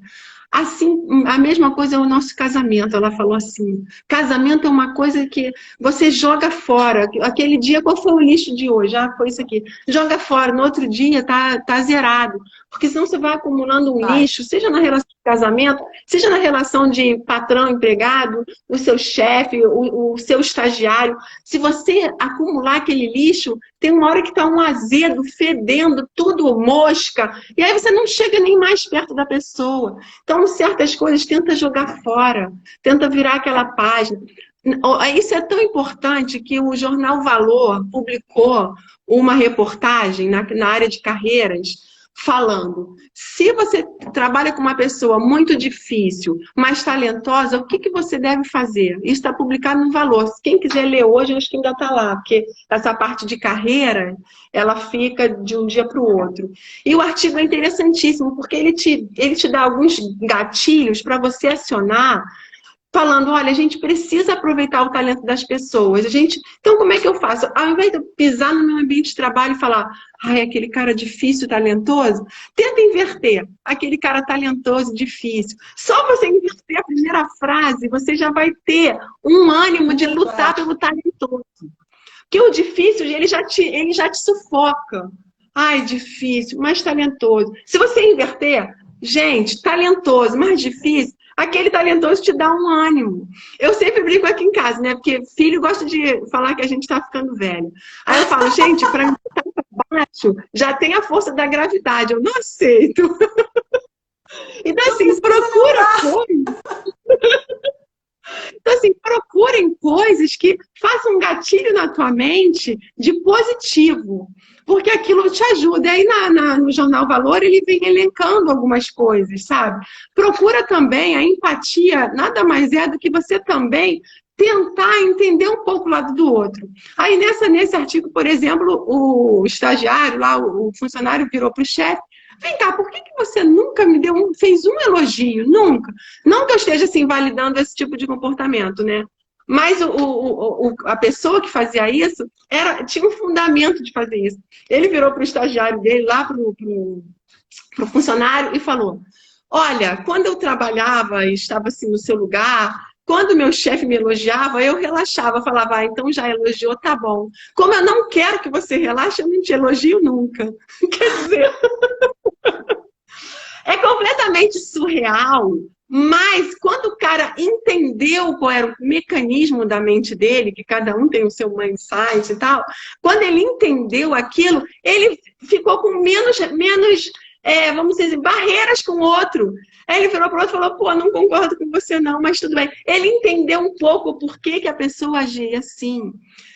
Assim, a mesma coisa é o nosso casamento. Ela falou assim: casamento é uma coisa que você joga fora. Aquele dia, qual foi o lixo de hoje? Ah, foi isso aqui. Joga fora. No outro dia, tá zerado. Porque senão você vai acumulando um Vai. lixo, seja na relação de casamento, seja na relação de patrão-empregado, o seu chefe, o seu estagiário. Se você acumular aquele lixo, tem uma hora que está um azedo, fedendo, tudo mosca, e aí você não chega nem mais perto da pessoa. Então, certas coisas, tenta jogar fora, tenta virar aquela página. Isso é tão importante que o jornal Valor publicou uma reportagem na área de carreiras, falando, se você trabalha com uma pessoa muito difícil, mas talentosa, o que você deve fazer? Isso está publicado no Valor. Quem quiser ler hoje, acho que ainda está lá, porque essa parte de carreira, ela fica de um dia para o outro. E o artigo é interessantíssimo, porque ele te dá alguns gatilhos para você acionar, falando, olha, a gente precisa aproveitar o talento das pessoas. Então, como é que eu faço? Ao invés de eu pisar no meu ambiente de trabalho e falar, ai, aquele cara difícil, talentoso, tenta inverter. Aquele cara talentoso, difícil. Só você inverter a primeira frase, você já vai ter um ânimo de lutar pelo talentoso. Porque o difícil, ele já te sufoca. Ai, difícil, mas talentoso. Se você inverter, gente, talentoso, mas difícil, aquele talentoso te dá um ânimo. Eu sempre brinco aqui em casa, né? Porque filho gosta de falar que a gente tá ficando velho. Aí eu falo, gente, para mim tá pra baixo, já tem a força da gravidade. Eu não aceito. Então, assim, procura coisas. Então, assim, procurem coisas que façam um gatilho na tua mente de positivo, porque aquilo te ajuda. E aí, no Jornal Valor, ele vem elencando algumas coisas, sabe? Procura também a empatia, nada mais é do que você também tentar entender um pouco o lado do outro. Aí, nesse artigo, por exemplo, o estagiário lá, o funcionário virou para o chefe: vem cá, por que você nunca me fez um elogio? Nunca. Não que eu esteja assim, validando esse tipo de comportamento, né? Mas a pessoa que fazia isso tinha um fundamento de fazer isso. Ele virou para o estagiário dele, lá para o funcionário, e falou: olha, quando eu trabalhava e estava assim no seu lugar, quando meu chefe me elogiava, eu relaxava, falava, ah, então já elogiou, tá bom. Como eu não quero que você relaxe, eu não te elogio nunca. Quer dizer, é completamente surreal, mas quando o cara entendeu qual era o mecanismo da mente dele, que cada um tem o seu mindset e tal, quando ele entendeu aquilo, ele ficou com menos vamos dizer, barreiras com o outro. Aí ele virou para o outro e falou, pô, não concordo com você não, mas tudo bem. Ele entendeu um pouco por que a pessoa agia assim.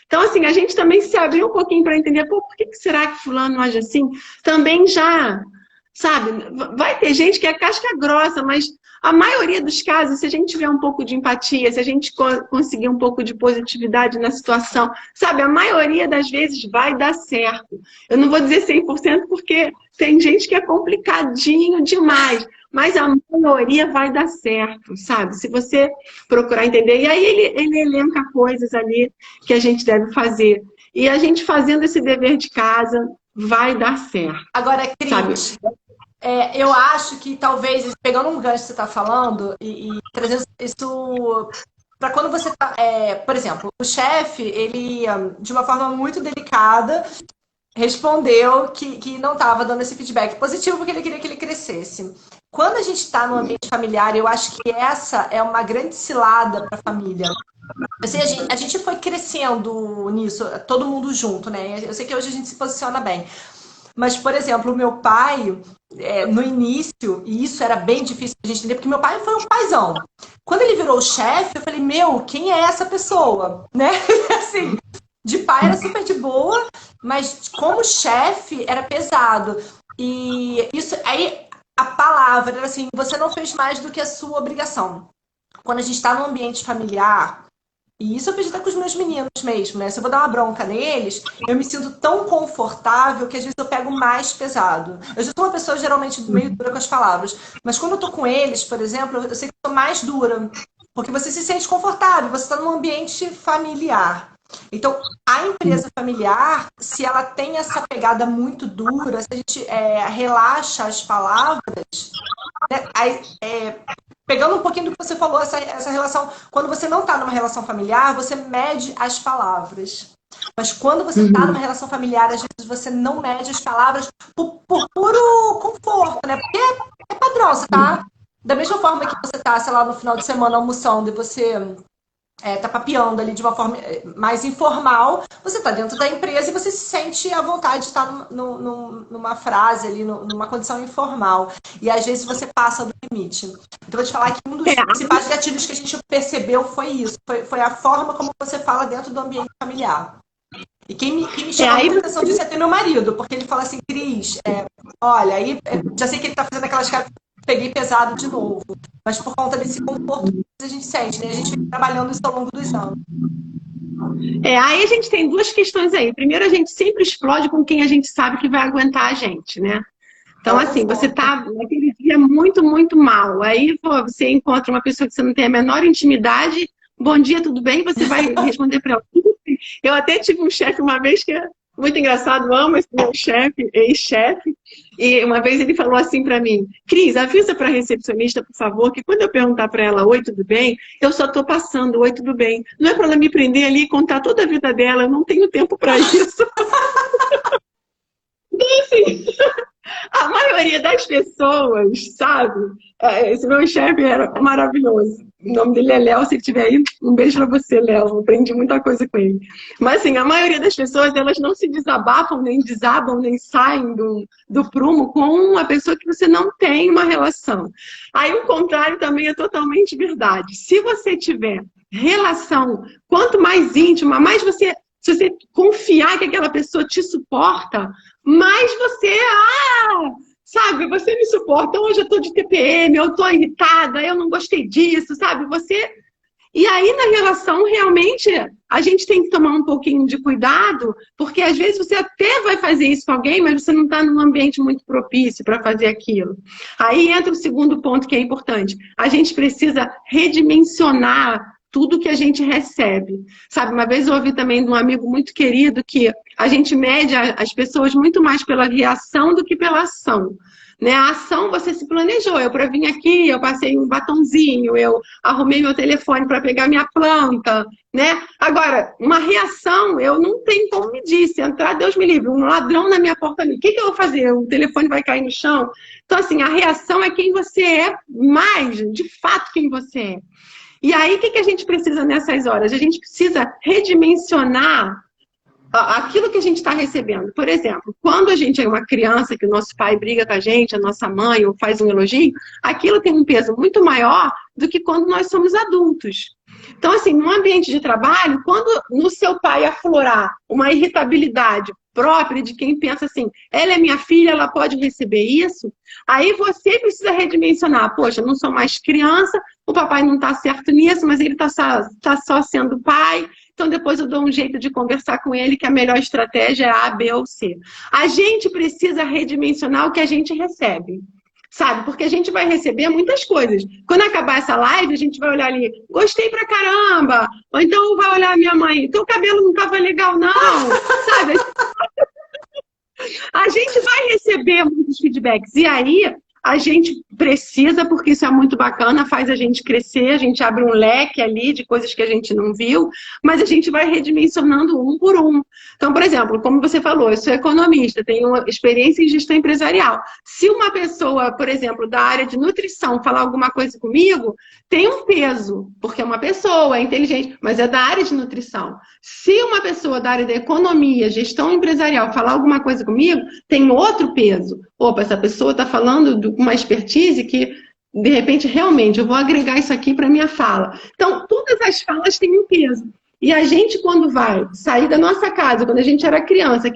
Então, assim, a gente também se abriu um pouquinho para entender, pô, por que será que fulano age assim? Também já, sabe, vai ter gente que é casca grossa, mas a maioria dos casos, se a gente tiver um pouco de empatia, se a gente conseguir um pouco de positividade na situação, sabe, a maioria das vezes vai dar certo. Eu não vou dizer 100% porque tem gente que é complicadinho demais, mas a maioria vai dar certo, sabe? Se você procurar entender. E aí ele elenca coisas ali que a gente deve fazer. E a gente fazendo esse dever de casa vai dar certo. Agora, Cris, eu acho que talvez, pegando um gancho que você está falando e trazendo isso para quando você está... por exemplo, o chefe, ele, de uma forma muito delicada, respondeu que não estava dando esse feedback positivo porque ele queria que ele crescesse. Quando a gente está no ambiente familiar, eu acho que essa é uma grande cilada para a família. Assim, a gente foi crescendo nisso, todo mundo junto, né? Eu sei que hoje a gente se posiciona bem. Mas, por exemplo, o meu pai, no início, e isso era bem difícil a gente entender, porque meu pai foi um paizão. Quando ele virou chefe, eu falei, meu, quem é essa pessoa? Né? Assim, de pai era super de boa, mas como chefe era pesado. E isso aí, a palavra era assim, você não fez mais do que a sua obrigação. Quando a gente está no ambiente familiar, e isso eu vejo até com os meus meninos mesmo, né? Se eu vou dar uma bronca neles, eu me sinto tão confortável que às vezes eu pego mais pesado. Eu já sou uma pessoa geralmente meio dura com as palavras, mas quando eu tô com eles, por exemplo, eu sei que eu sou mais dura, porque você se sente confortável, você está num ambiente familiar. Então, a empresa familiar, se ela tem essa pegada muito dura, se a gente relaxa as palavras, né, falou essa relação. Quando você não está numa relação familiar, você mede as palavras. Mas quando você está numa relação familiar, às vezes você não mede as palavras por puro conforto, né? Porque é padrão, você tá da mesma forma que você tá, sei lá, no final de semana almoçando e você tá papeando ali de uma forma mais informal, você tá dentro da empresa e você se sente à vontade de estar numa frase ali, numa condição informal. E às vezes você passa do limite. Então, eu vou te falar que um dos principais gatilhos que a gente percebeu foi isso. Foi a forma como você fala dentro do ambiente familiar. E quem me chama muita atenção disso é até meu marido, porque ele fala assim, Cris, olha, aí já sei que ele tá fazendo aquelas caras, peguei pesado de novo, mas por conta desse conforto que a gente sente, né? A gente vem trabalhando isso ao longo dos anos. Aí a gente tem duas questões aí. Primeiro, a gente sempre explode com quem a gente sabe que vai aguentar a gente, né? Então, assim, você tá naquele dia muito, muito mal. Aí, pô, você encontra uma pessoa que você não tem a menor intimidade. Bom dia, tudo bem? Você vai responder para ela. Eu até tive um chefe uma vez que é muito engraçado, amo esse meu chefe, ex-chefe, e uma vez ele falou assim para mim, Cris, avisa para a recepcionista, por favor, que quando eu perguntar para ela, oi, tudo bem? Eu só estou passando, oi, tudo bem. Não é para ela me prender ali e contar toda a vida dela, eu não tenho tempo para isso. Então, assim, a maioria das pessoas, sabe? Esse meu chefe era maravilhoso. O nome dele é Léo, se ele estiver aí, um beijo pra você, Léo. Aprendi muita coisa com ele. Mas, assim, a maioria das pessoas, elas não se desabafam, nem desabam, nem saem do prumo com uma pessoa que você não tem uma relação. Aí, o contrário também é totalmente verdade. Se você tiver relação, quanto mais íntima, mais você... Se você confiar que aquela pessoa te suporta, mais você... sabe, você me suporta, hoje eu tô de TPM, eu tô irritada, eu não gostei disso, sabe? Você... E aí, na relação, realmente, a gente tem que tomar um pouquinho de cuidado, porque às vezes você até vai fazer isso com alguém, mas você não está num ambiente muito propício para fazer aquilo. Aí entra o segundo ponto que é importante. A gente precisa redimensionar tudo que a gente recebe. Sabe, uma vez eu ouvi também de um amigo muito querido que a gente mede as pessoas muito mais pela reação do que pela ação. Né? A ação você se planejou. Eu para vir aqui, eu passei um batonzinho, eu arrumei meu telefone para pegar minha planta, né? Agora, uma reação, eu não tenho como medir. Se entrar, Deus me livre, um ladrão na minha porta ali, o que eu vou fazer? O telefone vai cair no chão? Então, assim, a reação é quem você é mais, de fato, quem você é. E aí, o que a gente precisa nessas horas? A gente precisa redimensionar aquilo que a gente está recebendo. Por exemplo, quando a gente é uma criança, que o nosso pai briga com a gente, a nossa mãe, ou faz um elogio, aquilo tem um peso muito maior do que quando nós somos adultos. Então, assim, no ambiente de trabalho, quando no seu pai aflorar uma irritabilidade própria de quem pensa assim, ela é minha filha, ela pode receber isso, aí você precisa redimensionar. Poxa, não sou mais criança, o papai não está certo nisso, mas ele está só sendo pai, então depois eu dou um jeito de conversar com ele que a melhor estratégia é A, B ou C. A gente precisa redimensionar o que a gente recebe. Sabe? Porque a gente vai receber muitas coisas. Quando acabar essa live, a gente vai olhar ali, gostei pra caramba. Ou então vai olhar a minha mãe, teu cabelo não tava legal, não. Sabe? A gente vai receber muitos feedbacks. E aí, a gente precisa, porque isso é muito bacana, faz a gente crescer, a gente abre um leque ali de coisas que a gente não viu, mas a gente vai redimensionando um por um. Então, por exemplo, como você falou, eu sou economista, tenho experiência em gestão empresarial. Se uma pessoa, por exemplo, da área de nutrição falar alguma coisa comigo, tem um peso, porque é uma pessoa, é inteligente, mas é da área de nutrição. Se uma pessoa da área da economia, gestão empresarial, falar alguma coisa comigo, tem outro peso. Opa, essa pessoa está falando de uma expertise que, de repente, realmente, eu vou agregar isso aqui para minha fala. Então, todas as falas têm um peso. E a gente, quando vai sair da nossa casa, quando a gente era criança,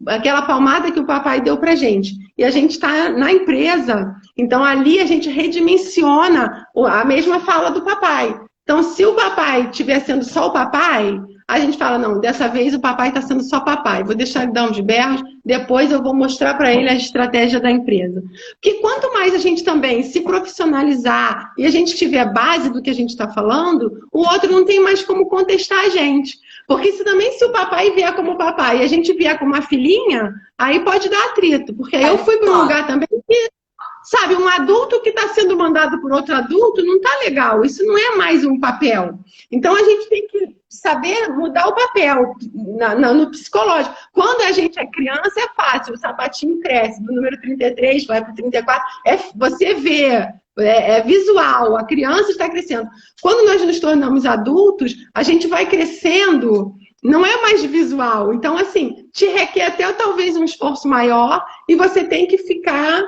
aquela palmada que o papai deu pra gente, e a gente está na empresa, então ali a gente redimensiona a mesma fala do papai. Então, se o papai estiver sendo só o papai, a gente fala, não, dessa vez o papai está sendo só papai, vou deixar ele dar uns berros, depois eu vou mostrar para ele a estratégia da empresa. Porque quanto mais a gente também se profissionalizar e a gente tiver base do que a gente está falando, o outro não tem mais como contestar a gente. Porque se o papai vier como papai e a gente vier como uma filhinha, aí pode dar atrito. Porque aí eu fui para um lugar também que, sabe, um adulto que está sendo comandado por outro adulto, não está legal. Isso não é mais um papel. Então, a gente tem que saber mudar o papel no psicológico. Quando a gente é criança, é fácil. O sapatinho cresce. Do número 33 vai para o 34. Você vê, é visual. A criança está crescendo. Quando nós nos tornamos adultos, a gente vai crescendo. Não é mais visual. Então, assim, te requer até talvez um esforço maior e você tem que ficar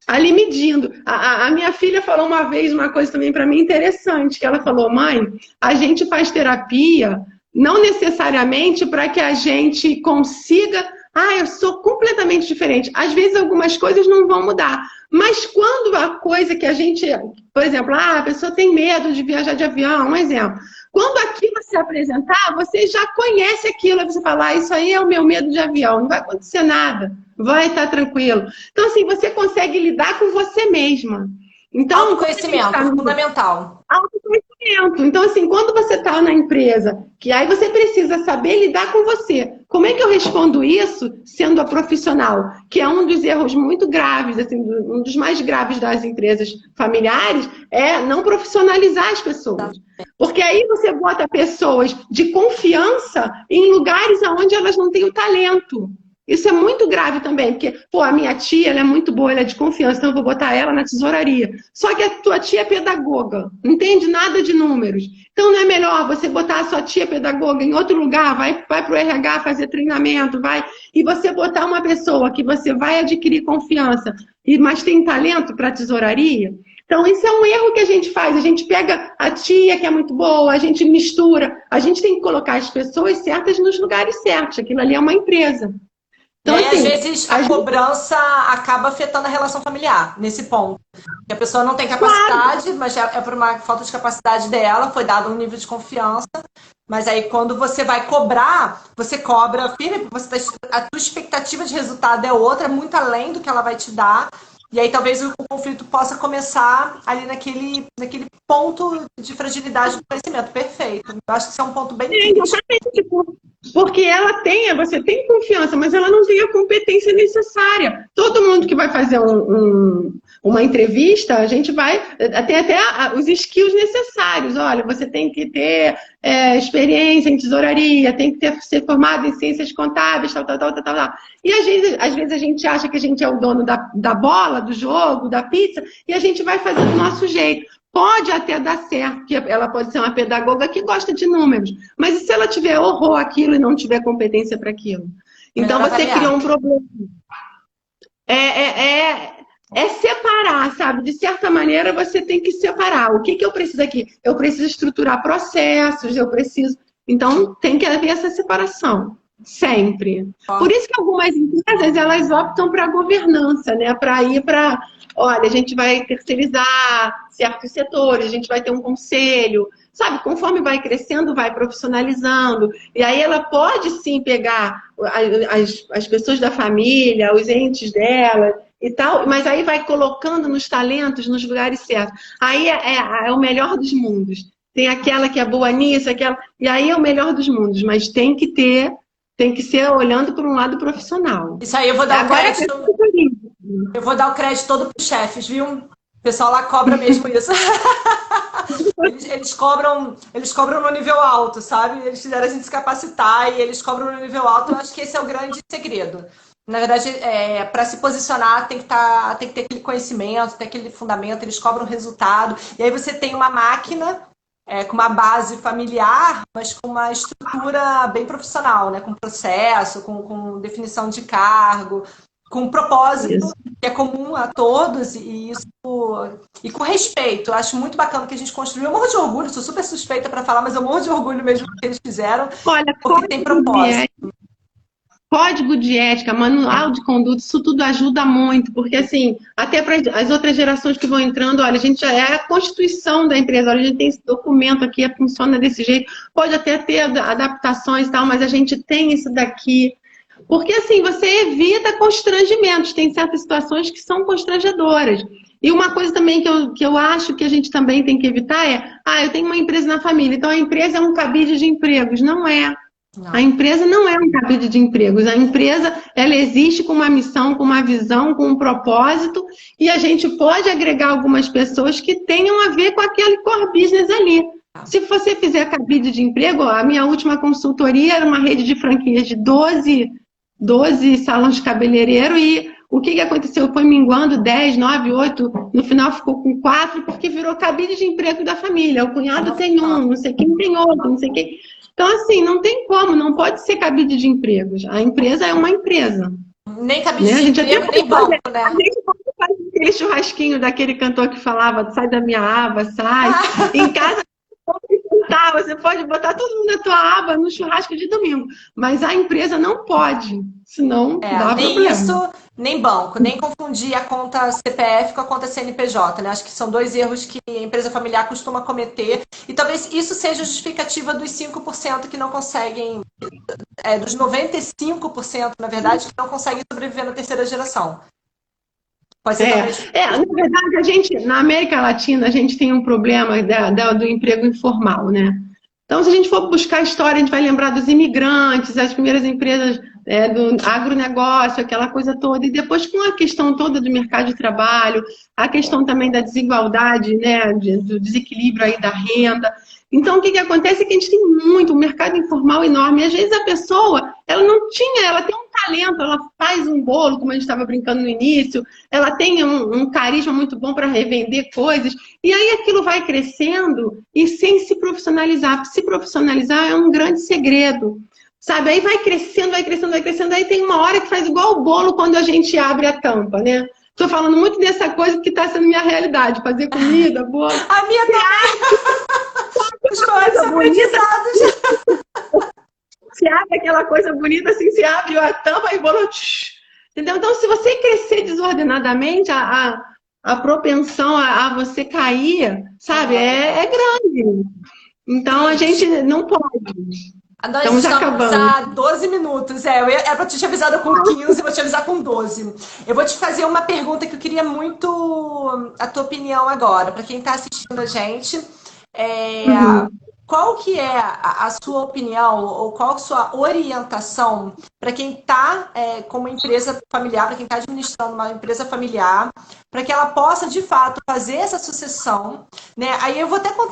ali medindo. A minha filha falou uma vez uma coisa também para mim interessante, que ela falou: mãe, a gente faz terapia não necessariamente para que a gente consiga, eu sou completamente diferente. Às vezes algumas coisas não vão mudar, mas quando a coisa que a gente, por exemplo, a pessoa tem medo de viajar de avião, um exemplo. Quando aquilo se apresentar, você já conhece aquilo. Aí você fala, isso aí é o meu medo de avião, não vai acontecer nada, vai estar tranquilo. Então, assim, você consegue lidar com você mesma. Então, autoconhecimento, fundamental. Autoconhecimento. Então, assim, quando você está na empresa, que aí você precisa saber lidar com você. Como é que eu respondo isso sendo a profissional? Que é um dos erros muito graves, assim, um dos mais graves das empresas familiares, é não profissionalizar as pessoas. Porque aí você bota pessoas de confiança em lugares onde elas não têm o talento. Isso é muito grave também, porque, a minha tia, ela é muito boa, ela é de confiança, então eu vou botar ela na tesouraria. Só que a tua tia é pedagoga, não entende nada de números. Então não é melhor você botar a sua tia pedagoga em outro lugar, vai para o RH fazer treinamento, e você botar uma pessoa que você vai adquirir confiança, mas tem talento para a tesouraria? Então, isso é um erro que a gente faz. A gente pega a tia, que é muito boa, a gente mistura. A gente tem que colocar as pessoas certas nos lugares certos. Aquilo ali é uma empresa. Então, e assim, às vezes a cobrança acaba afetando a relação familiar, nesse ponto. Que a pessoa não tem capacidade, claro, mas é por uma falta de capacidade dela, foi dado um nível de confiança. Mas aí, quando você vai cobrar, você cobra firme, a tua expectativa de resultado é outra, muito além do que ela vai te dar. E aí talvez o conflito possa começar ali naquele ponto de fragilidade do conhecimento. Perfeito. Eu acho que isso é um ponto bem crítico. Porque você tem confiança, mas ela não tem a competência necessária. Todo mundo que vai fazer uma entrevista, a gente vai ter até os skills necessários. Olha, você tem que ter experiência em tesouraria, tem que ser formado em ciências contábeis, tal. E às vezes a gente acha que a gente é o dono da bola, do jogo, da pizza, e a gente vai fazer do nosso jeito. Pode até dar certo, porque ela pode ser uma pedagoga que gosta de números, mas e se ela tiver horror àquilo e não tiver competência para aquilo? Então você cria um problema. É separar, sabe? De certa maneira você tem que separar. O que eu preciso aqui? Eu preciso estruturar processos, eu preciso... Então tem que haver essa separação. Sempre. Por isso que algumas empresas, elas optam para a governança, né? Para ir para... Olha, a gente vai terceirizar certos setores, a gente vai ter um conselho, sabe? Conforme vai crescendo, vai profissionalizando. E aí ela pode sim pegar as pessoas da família, os entes dela e tal, mas aí vai colocando nos talentos, nos lugares certos. Aí é o melhor dos mundos. Tem aquela que é boa nisso, aquela... E aí é o melhor dos mundos, mas tem que ser olhando por um lado profissional. Isso aí eu vou dar o crédito. Eu vou dar o crédito todo para os chefes, viu? O pessoal lá cobra mesmo isso. Eles cobram no nível alto, sabe? Eles fizeram a gente se capacitar e eles cobram no nível alto. Eu acho que esse é o grande segredo. Na verdade, para se posicionar, tem que ter aquele conhecimento, ter aquele fundamento, eles cobram resultado. E aí você tem uma máquina com uma base familiar, mas com uma estrutura bem profissional, né? Com processo, com definição de cargo, com um propósito que é comum a todos e com respeito. Eu acho muito bacana que a gente construiu. Eu morro de orgulho, sou super suspeita para falar, mas eu morro de orgulho mesmo do que eles fizeram. Olha, porque tem propósito. Código de ética, manual de conduta, isso tudo ajuda muito, porque assim, até para as outras gerações que vão entrando, olha, a gente já é a constituição da empresa, olha, a gente tem esse documento aqui, funciona desse jeito, pode até ter adaptações e tal, mas a gente tem isso daqui. Porque assim, você evita constrangimentos, tem certas situações que são constrangedoras. E uma coisa também que eu acho que a gente também tem que evitar eu tenho uma empresa na família, então a empresa é um cabide de empregos. Não é. A empresa não é um cabide de empregos. A empresa, ela existe com uma missão, com uma visão, com um propósito, e a gente pode agregar algumas pessoas que tenham a ver com aquele core business ali. Se você fizer cabide de emprego, a minha última consultoria era uma rede de franquias de 12 salões de cabeleireiro, e o que aconteceu? Foi minguando 10, 9, 8, no final ficou com 4, porque virou cabide de emprego da família. O cunhado tem um, não sei quem tem outro, não sei quem. Então, assim, não tem como, não pode ser cabide de empregos. A empresa é uma empresa. Nem cabide de emprego, nem banco, né? A gente pode fazer aquele churrasquinho daquele cantor que falava, sai da minha aba, sai. Em casa, você pode botar todo mundo na tua aba no churrasco de domingo. Mas a empresa não pode, senão dá nem problema. isso, nem banco, nem confundir a conta CPF com a conta CNPJ, né? Acho que são 2 erros que a empresa familiar costuma cometer. E talvez isso seja justificativa dos 5% que não conseguem, dos 95%, na verdade, que não conseguem sobreviver na terceira geração. Pode ser na verdade, a gente, na América Latina, a gente tem um problema do emprego informal, né? Então, se a gente for buscar a história, a gente vai lembrar dos imigrantes, as primeiras empresas do agronegócio, aquela coisa toda, e depois com a questão toda do mercado de trabalho, a questão também da desigualdade, né, do desequilíbrio aí da renda. Então, o que acontece é que a gente tem um mercado informal enorme, e às vezes a pessoa, ela tem um talento, ela faz um bolo, como a gente estava brincando no início, ela tem um carisma muito bom para revender coisas, e aí aquilo vai crescendo e sem se profissionalizar. Se profissionalizar é um grande segredo, sabe? Aí vai crescendo, vai crescendo, vai crescendo, aí tem uma hora que faz igual o bolo quando a gente abre a tampa, né? Estou falando muito dessa coisa que está sendo minha realidade, fazer comida, bolo. A minha também! Os coisas aprendizados. Se abre aquela coisa bonita, assim, se abre a tampa e o bolo... Entendeu? Então, se você crescer desordenadamente, a propensão a você cair, sabe, é grande. Então, a gente não pode. Nós estamos há 12 minutos. Era para te avisar com 15, vou te avisar com 12. Eu vou te fazer uma pergunta que eu queria muito a tua opinião agora, para quem está assistindo a gente. Qual que é a sua opinião ou qual a sua orientação para quem está com uma empresa familiar, para quem está administrando uma empresa familiar, para que ela possa, de fato, fazer essa sucessão, né? Aí eu vou até vou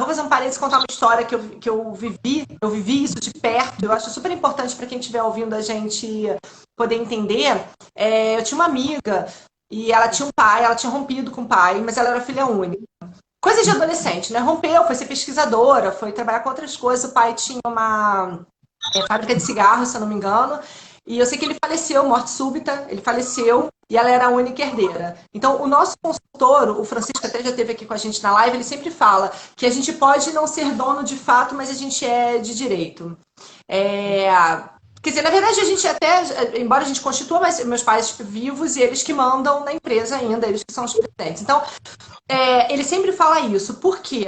fazer um parênteses, contar uma história que eu vivi isso de perto, eu acho super importante para quem estiver ouvindo a gente poder entender. Eu tinha uma amiga e ela tinha um pai, ela tinha rompido com o pai, mas ela era filha única. Coisa de adolescente, né? Rompeu, foi ser pesquisadora, foi trabalhar com outras coisas. O pai tinha uma fábrica de cigarros, se eu não me engano. E eu sei que ele faleceu, morte súbita, ele faleceu e ela era a única herdeira. Então, o nosso consultor, o Francisco até já esteve aqui com a gente na live, ele sempre fala que a gente pode não ser dono de fato, mas a gente é de direito. Quer dizer, na verdade, a gente até, embora a gente constitua, mas meus pais vivos e eles que mandam na empresa ainda, eles que são os presidentes. Então, ele sempre fala isso, porque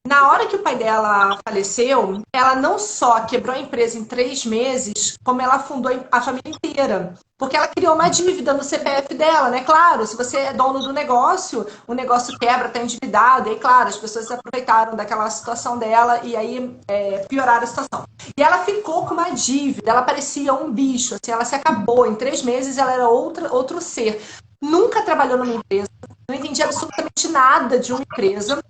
na hora que o pai dela faleceu, ela não só quebrou a empresa em 3 meses, como ela fundou a família inteira. Porque ela criou uma dívida no CPF dela, né? Claro, se você é dono do negócio, o negócio quebra, está endividado, e aí, claro, as pessoas se aproveitaram daquela situação dela e aí pioraram a situação. E ela ficou com uma dívida, ela parecia um bicho, assim, ela se acabou. Em 3 meses ela era outro ser. Nunca trabalhou numa empresa, não entendia absolutamente nada de uma empresa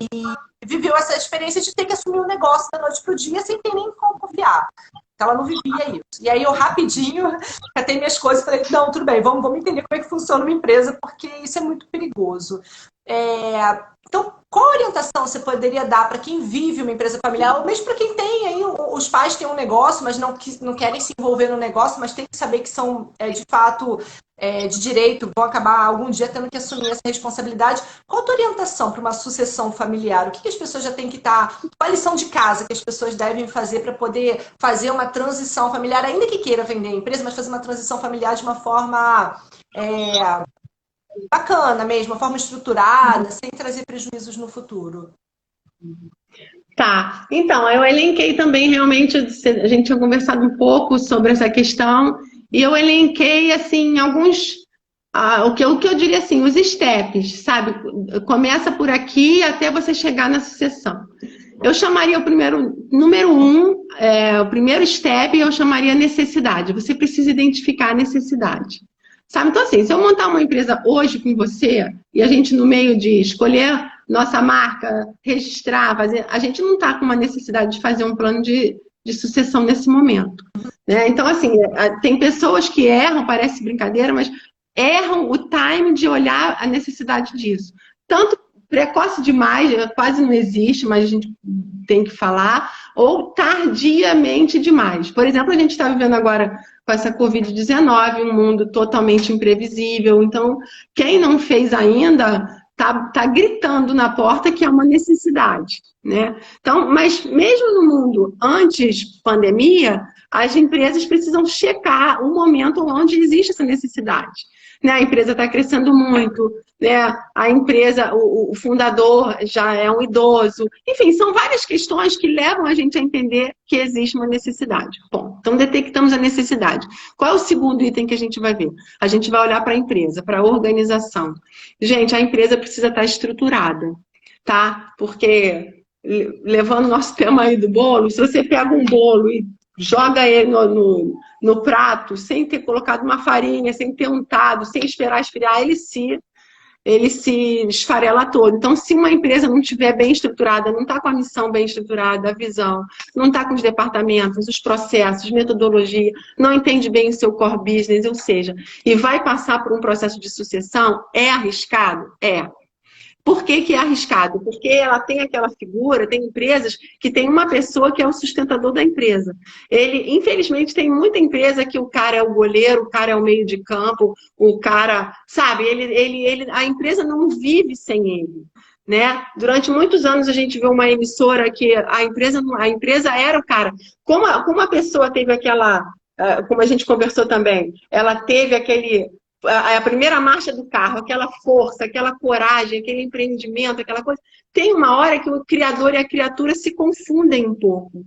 e viveu essa experiência de ter que assumir um negócio da noite pro dia sem ter nem como confiar. Então ela não vivia isso. E aí eu rapidinho catei minhas coisas e falei, não, tudo bem, vamos entender como é que funciona uma empresa, porque isso é muito perigoso. Então, qual orientação você poderia dar para quem vive uma empresa familiar, ou mesmo para quem tem aí, os pais têm um negócio, mas não querem se envolver no negócio, mas tem que saber que são, de fato, de direito, vão acabar algum dia tendo que assumir essa responsabilidade. Qual a tua orientação para uma sucessão familiar? O que as pessoas já têm que estar... Qual a lição de casa que as pessoas devem fazer para poder fazer uma transição familiar, ainda que queira vender a empresa, mas fazer uma transição familiar de uma forma... bacana mesmo, uma forma estruturada, sem trazer prejuízos no futuro. Tá, então, eu elenquei também, realmente, a gente tinha conversado um pouco sobre essa questão, e eu elenquei, assim, alguns, o que eu diria assim, os steps, sabe? Começa por aqui até você chegar na sucessão. Eu chamaria o número um, o primeiro step, eu chamaria necessidade. Você precisa identificar a necessidade. Sabe? Então, assim, se eu montar uma empresa hoje com você, e a gente no meio de escolher nossa marca, registrar, fazer, a gente não está com uma necessidade de fazer um plano de sucessão nesse momento. Né? Então, assim, tem pessoas que erram, parece brincadeira, mas erram o time de olhar a necessidade disso. Tanto precoce demais, quase não existe, mas a gente tem que falar, ou tardiamente demais. Por exemplo, a gente está vivendo agora com essa Covid-19, um mundo totalmente imprevisível. Então, quem não fez ainda tá gritando na porta que é uma necessidade, né? Então, mas mesmo no mundo antes pandemia, as empresas precisam checar o momento onde existe essa necessidade. Né? A empresa está crescendo muito, né? A empresa, o fundador já é um idoso. Enfim, são várias questões que levam a gente a entender que existe uma necessidade. Bom, então detectamos a necessidade. Qual é o segundo item que a gente vai ver? A gente vai olhar para a empresa, para a organização. Gente, a empresa precisa estar estruturada, tá? Porque, levando o nosso tema aí do bolo, se você pega um bolo e joga ele no prato, sem ter colocado uma farinha, sem ter untado, sem esperar esfriar, ele se esfarela todo. Então, se uma empresa não estiver bem estruturada, não está com a missão bem estruturada, a visão, não está com os departamentos, os processos, metodologia, não entende bem o seu core business, ou seja, e vai passar por um processo de sucessão, é arriscado? É. Por que que é arriscado? Porque ela tem aquela figura, tem empresas que tem uma pessoa que é o sustentador da empresa. Ele, infelizmente, tem muita empresa que o cara é o goleiro, o cara é o meio de campo, o cara, sabe, a empresa não vive sem ele. Né? Durante muitos anos a gente viu uma emissora que a empresa era o cara. Como a pessoa teve aquela, como a gente conversou também, ela teve a primeira marcha do carro, aquela força, aquela coragem, aquele empreendimento, aquela coisa. Tem uma hora que o criador e a criatura se confundem um pouco.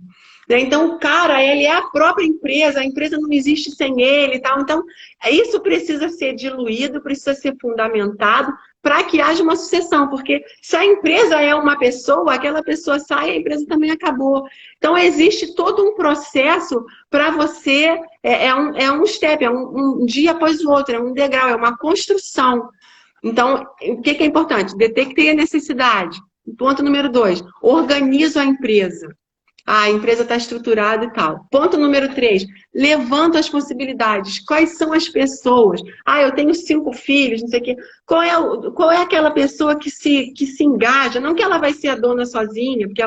Né? Então, o cara, ele é a própria empresa, a empresa não existe sem ele e tal. Então, isso precisa ser diluído, precisa ser fundamentado para que haja uma sucessão. Porque se a empresa é uma pessoa, aquela pessoa sai, a empresa também acabou. Então, existe todo um processo para você, é um step, é um dia após o outro, é um degrau, é uma construção. Então, o que é importante? Detectei a necessidade. Ponto número 2, organizo a empresa. A empresa está estruturada e tal. Ponto número 3, levanto as possibilidades. Quais são as pessoas? Eu tenho 5 filhos, não sei o quê. Qual é aquela pessoa que se engaja? Não que ela vai ser a dona sozinha, porque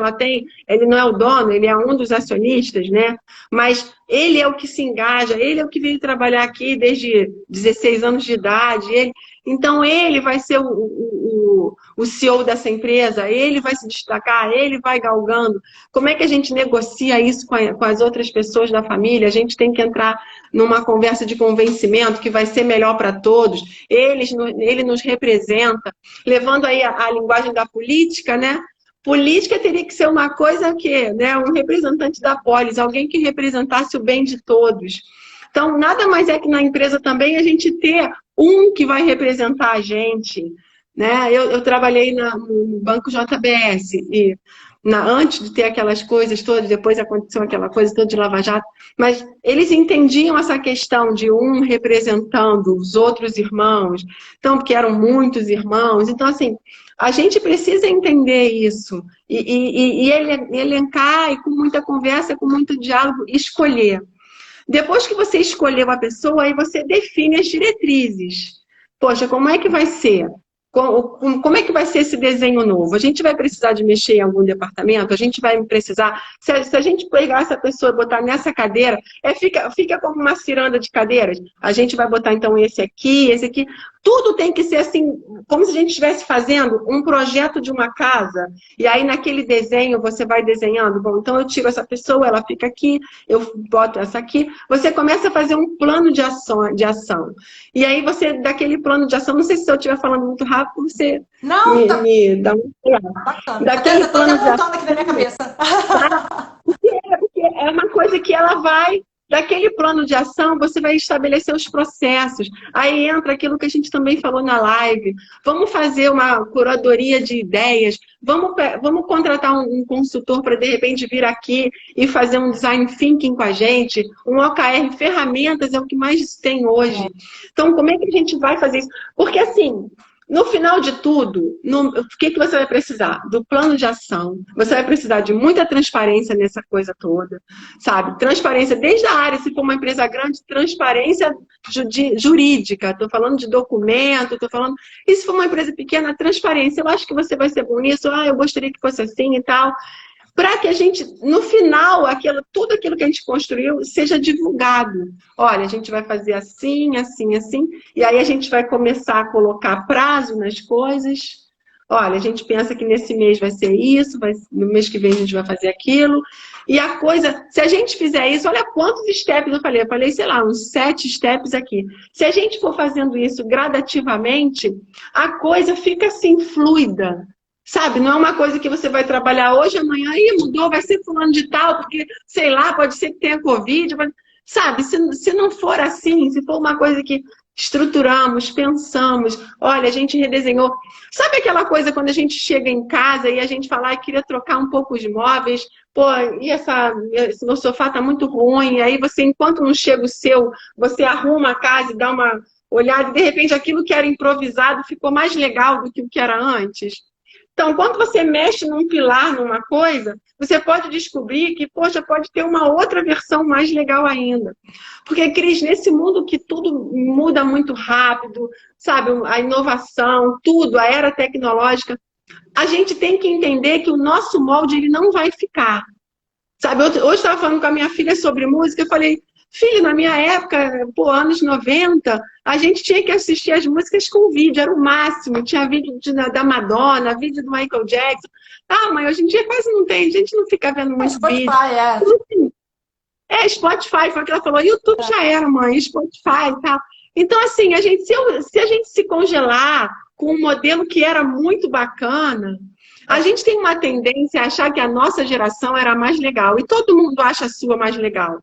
ele não é o dono, ele é um dos acionistas, né? Mas ele é o que se engaja, ele é o que veio trabalhar aqui desde 16 anos de idade. Então, ele vai ser o CEO dessa empresa, ele vai se destacar, ele vai galgando. Como é que a gente negocia isso com as outras pessoas da família? A gente tem que entrar numa conversa de convencimento que vai ser melhor para todos. Ele nos representa, levando aí a linguagem da política, né? Política teria que ser uma coisa que, né? Um representante da polis, alguém que representasse o bem de todos. Então, nada mais é que na empresa também a gente ter um que vai representar a gente. Né? Eu trabalhei no Banco JBS e antes de ter aquelas coisas todas, depois aconteceu aquela coisa toda de Lava Jato, mas eles entendiam essa questão de um representando os outros irmãos, então, porque eram muitos irmãos. Então, assim, a gente precisa entender isso e elencar e com muita conversa, com muito diálogo, escolher. Depois que você escolheu a pessoa, aí você define as diretrizes. Poxa, como é que vai ser? Como é que vai ser esse desenho novo? A gente vai precisar de mexer em algum departamento? A gente vai precisar... Se a gente pegar essa pessoa e botar nessa cadeira, fica como uma ciranda de cadeiras. A gente vai botar, então, esse aqui, esse aqui. Tudo tem que ser assim, como se a gente estivesse fazendo um projeto de uma casa. E aí, naquele desenho, você vai desenhando. Bom, então eu tiro essa pessoa, ela fica aqui, eu boto essa aqui. Você começa a fazer um plano de ação. E aí, daquele plano de ação, não sei se eu estiver falando muito rápido, você me dá um... Bacana. Daquele plano de ação aqui na minha cabeça. Porque é uma coisa que ela vai daquele plano de ação, você vai estabelecer os processos. Aí entra aquilo que a gente também falou na live. Vamos fazer uma curadoria de ideias, vamos contratar um consultor para, de repente, vir aqui e fazer um design thinking com a gente, um OKR, ferramentas é o que mais tem hoje. Então, como é que a gente vai fazer isso? Porque, assim, no final de tudo, o que você vai precisar? Do plano de ação. Você vai precisar de muita transparência nessa coisa toda, sabe? Transparência desde a área, se for uma empresa grande, transparência jurídica. Estou falando de documento, estou falando... E se for uma empresa pequena, transparência. Eu acho que você vai ser bom nisso. Eu gostaria que fosse assim e tal. Para que a gente, no final, tudo aquilo que a gente construiu seja divulgado. Olha, a gente vai fazer assim, assim, assim, e aí a gente vai começar a colocar prazo nas coisas. Olha, a gente pensa que nesse mês vai ser isso, no mês que vem a gente vai fazer aquilo. E a coisa, se a gente fizer isso, olha quantos steps eu falei, sei lá, uns 7 steps aqui. Se a gente for fazendo isso gradativamente, a coisa fica assim, fluida. Sabe, não é uma coisa que você vai trabalhar hoje, amanhã, mudou, vai ser fulano de tal, porque, sei lá, pode ser que tenha Covid. Sabe, se não for assim, se for uma coisa que estruturamos, pensamos, olha, a gente redesenhou. Sabe aquela coisa quando a gente chega em casa e a gente fala, queria trocar um pouco os móveis, pô, e esse meu sofá tá muito ruim, aí você, enquanto não chega o seu, você arruma a casa e dá uma olhada, e de repente aquilo que era improvisado ficou mais legal do que o que era antes. Então, quando você mexe num pilar, numa coisa, você pode descobrir que, poxa, pode ter uma outra versão mais legal ainda. Porque, Cris, nesse mundo que tudo muda muito rápido, sabe, a inovação, tudo, a era tecnológica, a gente tem que entender que o nosso molde ele não vai ficar. Sabe, hoje eu estava falando com a minha filha sobre música, eu falei, filho, na minha época, anos 90, a gente tinha que assistir as músicas com vídeo, era o máximo. Tinha vídeo da Madonna, vídeo do Michael Jackson. Mãe, hoje em dia quase não tem, a gente não fica vendo muito vídeo. Spotify, foi o que ela falou. YouTube já era, mãe, Spotify e tal. Então, assim, se a gente se congelar com um modelo que era muito bacana, a gente tem uma tendência a achar que a nossa geração era a mais legal. E todo mundo acha a sua mais legal.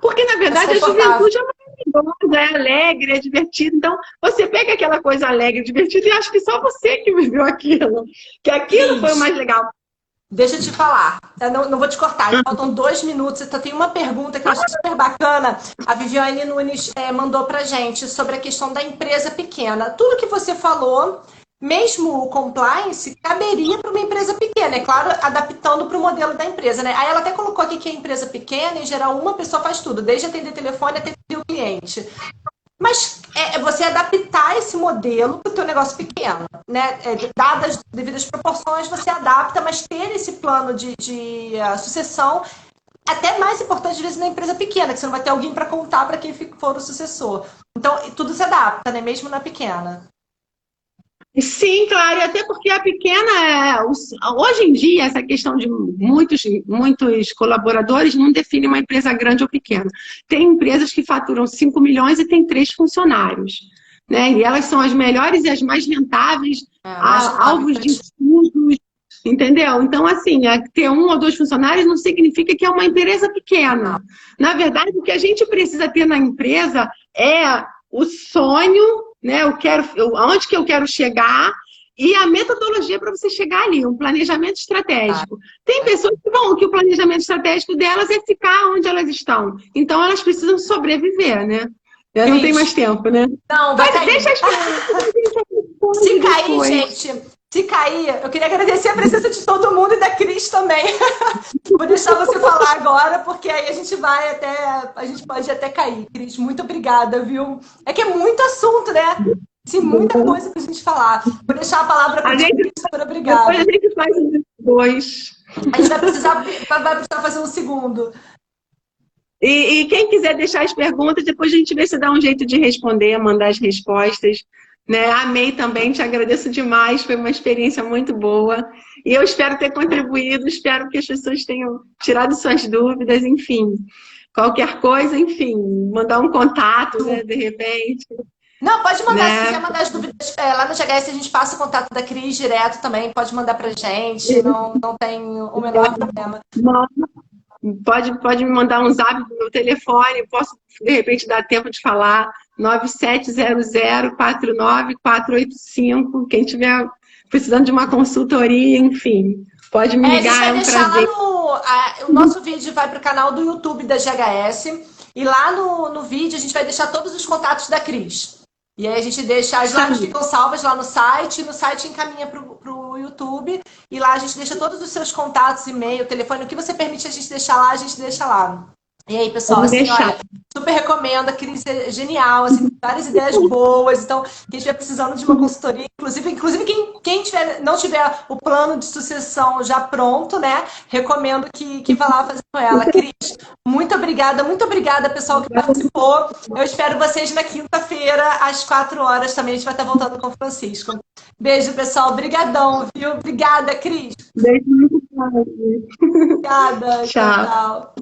Porque, na verdade, a juventude é maravilhosa, é alegre, é divertida. Então, você pega aquela coisa alegre, divertida, e acha que só você que viveu aquilo. Que aquilo foi o mais legal. Deixa eu te falar. Eu não vou te cortar. Faltam 2 minutos. Então, tem uma pergunta que eu acho super bacana. A Viviane Nunes mandou pra gente sobre a questão da empresa pequena. Tudo que você falou... Mesmo o compliance caberia para uma empresa pequena, é claro, adaptando para o modelo da empresa, né? Aí ela até colocou aqui que a empresa pequena, em geral, uma pessoa faz tudo, desde atender telefone até atender o cliente. Mas você adaptar esse modelo para o teu negócio pequeno, né? Dadas as devidas proporções, você adapta, mas ter esse plano de sucessão até mais importante, às vezes, na empresa pequena, que você não vai ter alguém para contar para quem for o sucessor. Então, tudo se adapta, né? Mesmo na pequena. Sim, claro, e até porque a pequena, hoje em dia, essa questão de muitos colaboradores não define uma empresa grande ou pequena. Tem empresas que faturam 5 milhões e tem 3 funcionários, né? E elas são as melhores e as mais rentáveis, alvos de estudos, entendeu? Então, assim, ter 1 ou 2 funcionários não significa que é uma empresa pequena. Na verdade, o que a gente precisa ter na empresa é o sonho, né? Onde que eu quero chegar e a metodologia para você chegar ali, um planejamento estratégico. Tem pessoas que o planejamento estratégico delas é ficar onde elas estão. Então, elas precisam sobreviver, né? Eu não tenho mais tempo, né? Não, vai cair. Deixa as Se cair, gente, se cair, eu queria agradecer a presença de todo mundo e da Cris também. Vou deixar você falar agora, porque aí a gente pode até cair. Cris, muito obrigada, viu? É que é muito assunto, né? Tem muita coisa pra gente falar. Vou deixar a palavra para a Cris, super obrigada. Depois a gente faz um 2. A gente vai precisar fazer um segundo. E quem quiser deixar as perguntas, depois a gente vê se dá um jeito de responder, mandar as respostas. Né? Amei também, te agradeço demais, foi uma experiência muito boa. E eu espero ter contribuído, espero que as pessoas tenham tirado suas dúvidas, enfim. Qualquer coisa, enfim, mandar um contato, né, de repente. Não, pode mandar, né? Se quiser mandar as dúvidas lá no GHS, a gente passa o contato da Cris direto também, pode mandar pra gente, não tem o menor problema. pode me mandar um zap do meu telefone, posso, de repente, dar tempo de falar, 9700-49485, quem tiver precisando de uma consultoria, enfim, pode me A gente ligar, vai é um deixar lá prazer. o nosso vídeo vai para o canal do YouTube da GHS. E lá no vídeo a gente vai deixar todos os contatos da Cris. E aí a gente deixa, as lives ficam salvas lá no site, e no site encaminha para o YouTube. E lá a gente deixa todos os seus contatos, e-mail, telefone, o que você permite a gente deixar lá, a gente deixa lá. E aí, pessoal, Pode assim, deixar. olha, super recomendo, a Cris é genial, assim, várias ideias boas. Então, quem estiver precisando de uma consultoria, inclusive quem não tiver o plano de sucessão já pronto, né? Recomendo que vá lá fazer com ela. Cris, muito obrigada, pessoal, que participou. Eu espero vocês na quinta-feira, às 4 horas também. A gente vai estar voltando com o Francisco. Beijo, pessoal. Obrigadão, viu? Obrigada, Cris. Beijo muito grande. Obrigada. Tchau. Tchau.